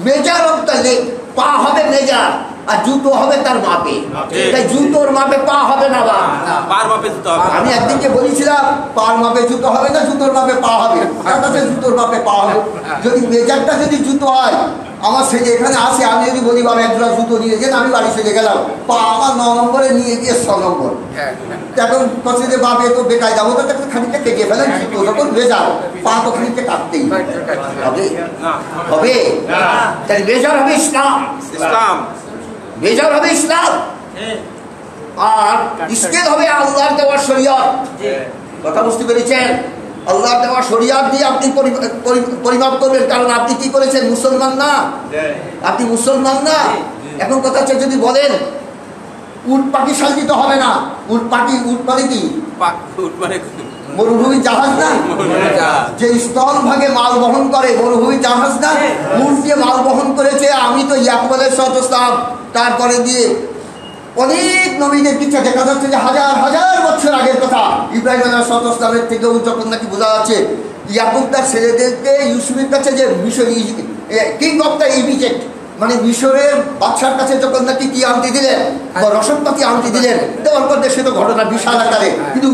মেজার অফ দ্য লেগ, পা হবে মেজার আর জুতো হবে তার মাপে। তাই জুতোর মাপে পা হবে না, বা আমি একদিনকে বলেছিলাম পার মাপে জুতো হবে না, জুতোর মাপে পা হবে। জুতোর মাপে পা হবে। যদি মেজারটা যদি জুতো হয়, আমার ছেলে এখানে আসে, আমি যদি বলি বাবা একজোড়া জুতো নিয়ে গেলে, আমি বাড়ি ছেড়ে গেলাম, পা আমার 9 নম্বরে নিয়ে গিয়ে 6 নম্বর। এখন বলছে যে বাবা তো বেকায় যাবো, তো খানিকটা কেটে ফেলেন, জুতো যখন বেজার পা তো খানিকটা কাটতেই হবে, হবে। তাই বেজার হবে ইসলাম, ইসলাম বেজার হবে ইসলাম, আর স্কেল হবে আল্লাহর দেওয়া শরীয়ত। কথা বুঝতে পেরেছেন? আল্লাহর দেওয়া শরীয়ত দিয়ে আপনি পরিমাপ করবেন। কারণ আপনি কি করেছেন? মুসলমান না, আপনি মুসলমান না। এখন কথা হচ্ছে যদি বলেন উট পাখি সাজিত হবে না, উট পাখি, উট মানে কি? মরুভূমি জাহাজ না, যে স্থল ভাগে মাল বহন করে, মরুভূমি জাহাজ না, উট দিয়ে মাল বহন করেছে। আমি তো ইয়াকুব আলাইহিস সালাম, তারপরে দিয়ে অনেক নবীদের কিছু দেখা যাচ্ছে যে হাজার হাজার বছর আগের কথা। ইব্রাহিম আলাইহিস সালামের থেকেও যখন নাকি বোঝা যাচ্ছে ইয়াকুব তার ছেলেদেরকে ইউসুফের কাছে যে মিশর কিং অফ দ্য ইজিপ্ট মানে মিশরের বাদশার কাছে যখন নাকি কি আনতে দিলেন, রসদপাতি আনতে দিলেন, দেওয়ার পর সে তো ঘটনা বিশাল আকারে, কিন্তু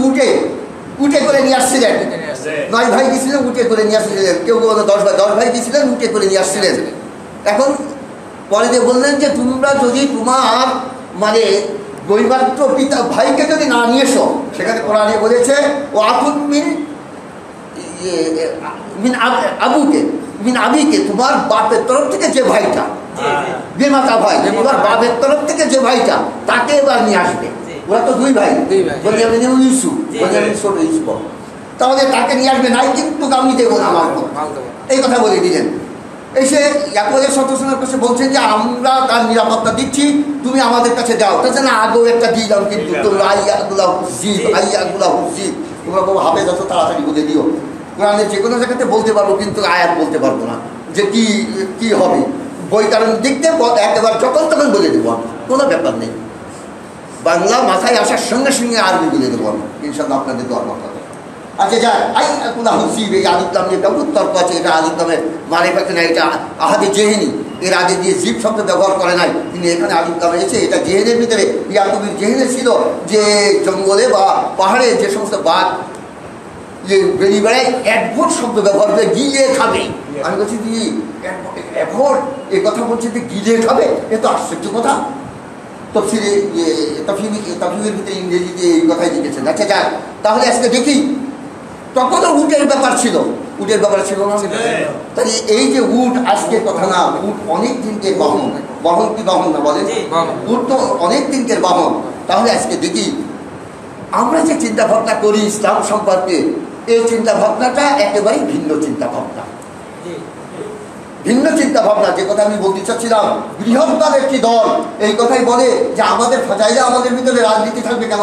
উঠে করে নিয়ে আসছিলেন। 9 ভাই গেছিলেন, উঠে করে নিয়ে আসছিলেন। কেউ কেউ 10 ভাই গেছিলেন, উঠে করে নিয়ে আসছিলেন। এখন পরে যে বললেন যে তোমরা যদি তোমার মানে দৈবাত্র পিতা ভাইকে যদি না নিয়ে এসো, সেখানে কোরআনে বলেছে ও আকুন মিন আবুকে, মিন আবিকে, তোমার বাপের তরফ থেকে যে ভাইটা, বেমাতা ভাই, তোমার বাপের তরফ থেকে যে ভাইটা, তাকে এবার নিয়ে আসবে। ওরা তো দুই ভাই, বনিয়ামিন এবং ইউসুফ, বনিয়ামিন ছোট ইউসুফ। তাহলে তাকে নিয়ে আসবে, নাই কিন্তু আমি দেবো না আমার পর, এই কথা বলে দিলেন। এসে ইয়াকুবের সদস্যদের কাছে বলছেন যে আমরা তার নিরাপত্তা দিচ্ছি, তুমি আমাদের কাছে দাও। তাছাড়া না আগেও একটা দিলাম, কিন্তু তোমরা আইয়াগুলা হুসিব, তোমরা বলো হাফেজ যত তাড়াতাড়ি বলে দিও। কোরআনের যে কোনো জায়গাতে বলতে পারবো, কিন্তু আয়াত বলতে পারবো না যে কি কি হবে। বৈতারণ দেখতে একেবারে যখন তখন বলে দেবো, কোনো ব্যাপার নেই। বাংলা মাথায় আসার সঙ্গে সঙ্গে আরবি বলে দেবো আমি, ইনশাল্লাহ আপনাদের দোয়ার কথা। আচ্ছা যাই, আইয়াকুলা হুসিব, এই আলিফলাম যেটা উত্তর্ক আছে, এটা আলিফলামের মানে পাচ্ছে না, এটা আহাদে জেহেনি, এর আগে দিয়ে জীব শব্দ ব্যবহার করে নাই, কিন্তু এখানে আলিফলাম এসেছে। এটা জেহেনের ভিতরে, ইয়াকুবের জেহেনে ছিল যে জঙ্গলে বা পাহাড়ে যে সমস্ত বাঘ যে বেরিয়ে বেড়ায়, অ্যাডভোট শব্দ ব্যবহার করে গিলে খাবে। আমি বলছি যে অ্যাভোট এ কথা বলছে যে গিলে খাবে, এ তো আশ্চর্য কথা। তফসিরের ভিতরে ইংরেজিতে এই কথাই লিখেছেন। আচ্ছা যাক, তাহলে আজকে দেখি, তখনও উটের ব্যাপার ছিল, উটের ব্যাপার ছিল না। তাহলে এই যে উট আজকের কথা না, উট অনেক দিনকের বাহন, বাহন কি বাহন না বলেন, উট তো অনেক দিনকের বাহন। তাহলে আজকে দেখি আমরা যে চিন্তা ভাবনা করি ইসলাম সম্পর্কে, এই চিন্তা ভাবনাটা একেবারেই ভিন্ন চিন্তা ভাবনা, ভিন্ন চিন্তা ভাবনা। যে কথা আমি বলতে চাচ্ছিলাম, বৃহত্তর একটি দল এই কথাই বলে যে আমাদের ফাজাইলে, আমাদের ভিতরে রাজনীতি থাকবে কেন,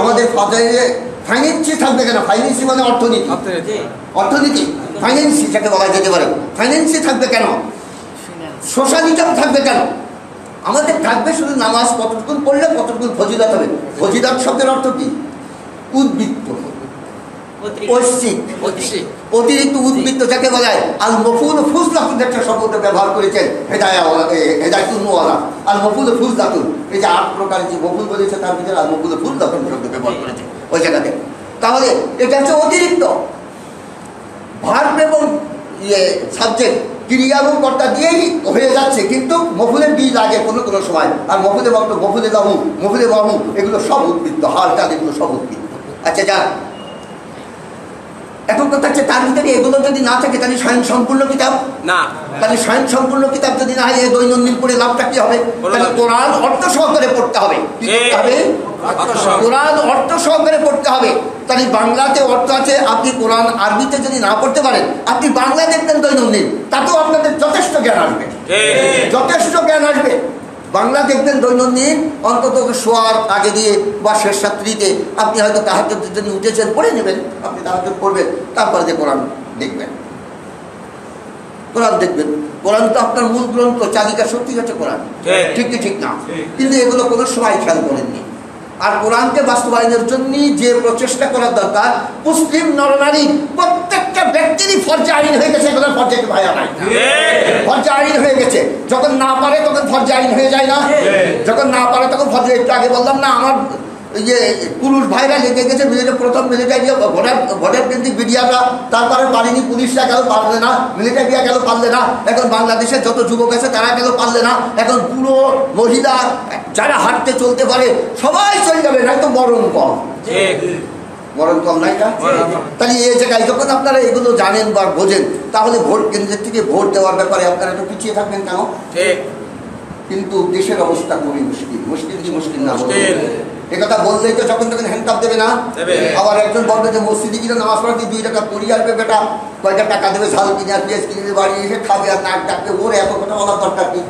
আমাদের ফাজাইলে ফাইন্যান্সি থাকবে কেন, ফাইন্যান্সি মানে অর্থনীতি, অর্থনীতি ফাইন্যান্সি যাকে বলা যেতে পারে, ফাইন্যান্সি থাকবে কেন, সোশ্যালিজম থাকবে কেন, আমাদের থাকবে শুধু নামাজ কতটুকুন পড়লে কতটুকুন ফজিলত হবে। ফজিলত শব্দের অর্থ কি, উদ্বৃত্ত, অতিরিক্ত উদ্বৃত্ত যাকে বলা হয়। আল মফুল ফুজলাতুন একটা শব্দ ব্যবহার করেছেন হেদায়াতুল্লাহ, আল মফুল ফুজলাতুন, এই যে 8 প্রকারের যে মফুল বলেছে তার ভিতরে আল মফুল ফুজলাতুন শব্দ ব্যবহার করেছে ওই জায়গাতে। তাহলে এটা হচ্ছে অতিরিক্ত ভার্ব এবং সাবজেক্ট, ক্রিয়া এবং কর্তা দিয়েই হয়ে যাচ্ছে, কিন্তু মফুলের বি লাগে কোনো কোনো সময়। আর মফুলে বক্ত, মফুলে লাহু, মফুলে বাহু, এগুলো সব উদ্বৃত্ত, হার টাল এগুলো সব উদ্বৃত্ত। আচ্ছা যা, এখন কথা হচ্ছে তার ভিতরে এগুলো যদি না থাকে তাহলে স্বয়ং সম্পূর্ণ কিতাব না, তাহলে স্বয়ং সম্পূর্ণ কিতাব যদি না হয়, দৈনন্দিন পড়ে লাভটা কি হবে? তাহলে কোরআন অর্থ সহকারে পড়তে হবে। কি করতে হবে? কোরআন অর্থ সহকারে পড়তে হবে। তাহলে বাংলাতে অর্থ আছে, আপনি কোরআন আরবিতে যদি না পড়তে পারেন, আপনি বাংলা দেখবেন দৈনন্দিন, তাতেও আপনাদের যথেষ্ট জ্ঞান আসবে, যথেষ্ট জ্ঞান আসবে। বাংলা দেখবেন দৈনন্দিন, অন্তত শোয়ার আগে দিয়ে বা শেষ রাত্রিতে আপনি হয়তো তাহাজ্জুদের জন্য উঠেছেন, পড়ে নেবেন, আপনি তাহাজ্জুদ পড়বেন, তারপরে যে কোরআন দেখবেন, কোরআন দেখবেন। কোরআন তো আপনার মূল গ্রন্থ, চালিকা সত্যি হচ্ছে কোরআন, ঠিক কি ঠিক না? কিন্তু এগুলো কোনো সময় খেয়াল করেননি। আর কোরআনকে বাস্তবায়নের জন্য যে প্রচেষ্টা করার দরকার, মুসলিম নরনারী প্রত্যেকটা ব্যক্তিরই ফরজে আইন হয়ে গেছে, এগুলো ফরজে ভাইয়া নাই, ফরজে আইন হয়ে গেছে। যখন না পারে তখন ফরজে আইন হয়ে যায় না, যখন না পারে তখন ফরজে। একটু আগে বললাম না, আমার ইয়ে পুরুষ ভাইরা লেগে গেছে প্রথম মিলিটারি ভোটের কেন্দ্রিক মিডিয়াটা, তারপরে পারেনি, পুলিশরা গেল পারলে না, মিলিটারিরা গেল পারলে না, এখন বাংলাদেশের যত যুবক আছে তারা গেল পারলে না, এখন বুড়ো মহিলা যারা হাঁটতে চলতে পারে সবাই চলে যাবে, নাই তো মরণ কম, মরণ কম নাই না? তাহলে এই জায়গায় যখন আপনারা এগুলো জানেন বা বোঝেন, তাহলে ভোট কেন্দ্রের থেকে ভোট দেওয়ার ব্যাপারে আপনারা একটু পিছিয়ে থাকবেন কেন? কিন্তু দেশের অবস্থা খুবই মুশকিল, মুশকিল কি মুশকিল না? একথা বললেই তো যখন তখন হ্যান্ডকাপ দেবে না। আবার একজন বলবে যে মসজিদে গিয়ে নামাজ পড়তে 2 টাকা পড়ি আসবে, বেটা কয়টা টাকা দেবে, ঝাল কিনে আর পেঁয়াজ কিনে বাড়ি এসে খাবে আর নাক ডাকবে, ওর এত কথা বলার দরকার কি?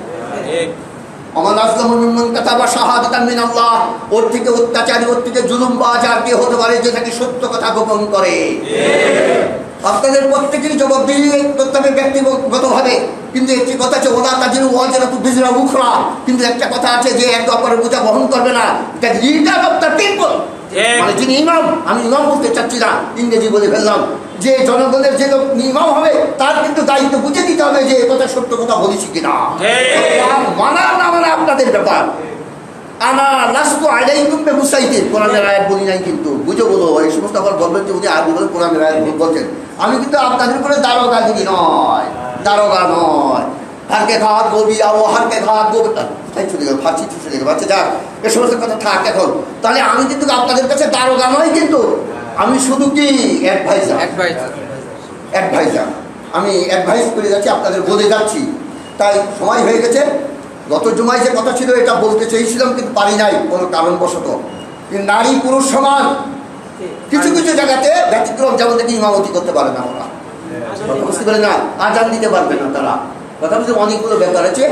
আমার আসলামুন কাতাবা শাহাদাতান মিন আল্লাহ, ওর থেকে অত্যাচারী, ওর থেকে জুলুমবাজ আর কে হতে পারে যে নাকি সত্য কথা গোপন করে? আপনাদের প্রত্যেকেরই জবাবদিহি করতে হবে ব্যক্তিগতভাবে। কিন্তু একটি কথা আছে, ওলা তাজিরু ওয়াজিরাতু বিজরা উখরা, কিন্তু একটা কথা আছে যে এক অপরের বোঝা বহন করবে না, এটা লিডার অফ দ্য পিপল, মানে যিনি ইমাম, আমি ইমাম বলতে চাচ্ছি না, ইংরেজি বলে ফেললাম, যে জনগণের যে লোক ইমাম হবে তার কিন্তু দায়িত্ব বুঝে দিতে হবে যে এ কথা সত্য কথা বলেছি কিনা। মানা না মানা আপনাদের ব্যাপার। আনা লাস্তু আলাইকুম বিমুসাইতির, কোরআনের আয়াত বলি নাই, কিন্তু বুঝে বলো। এই সমস্ত আবার বলবেন যে উনি আরবি বলে কোরআনের আয়াত বলছেন, আমি কিন্তু আপনাদের উপরে দারোগাগিরি নয়, দারোগা নয়। হারকে ঘাত গবি আও হারকে ঘাত গবি, তাই চলে গেল, ফার্সি চলে গেল। আচ্ছা যাক, এ সমস্ত কথা থাক এখন। তাহলে আমি কিন্তু আপনাদের কাছে দারোগা নয়, কিন্তু আমি শুধু কি অ্যাডভাইজার, অ্যাডভাইজার। আমি অ্যাডভাইস করে যাচ্ছি, আপনাদের বলে যাচ্ছি। তাই সময় হয়ে গেছে। গত জুমায় যে কথা ছিল এটা বলতে চেয়েছিলাম কিন্তু পারি নাই কোনো কারণবশত। কিন্তু নারী পুরুষ সমান, কিছু কিছু জায়গাতে ব্যতিক্রম, যেমন দেখি ইমামতি করতে পারে না ওরা, কথা বুঝতে পারে না, আজান দিতে পারবে না তারা, কথা বুঝতে অনেকগুলো ব্যাপার আছে।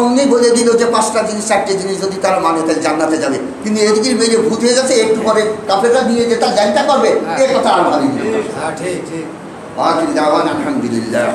অমনি বলে দিল যে 5টা জিনিস 4টে জিনিস যদি তারা মানে তাহলে জান্নাতে যাবে। কিন্তু এদিকে মেয়ে ভূত হয়ে যাচ্ছে, একটু পরে কাপড়টা দিয়ে যে তার জানতে পারবে, এ কথা আর ভাবি না। আলহামদুলিল্লাহ।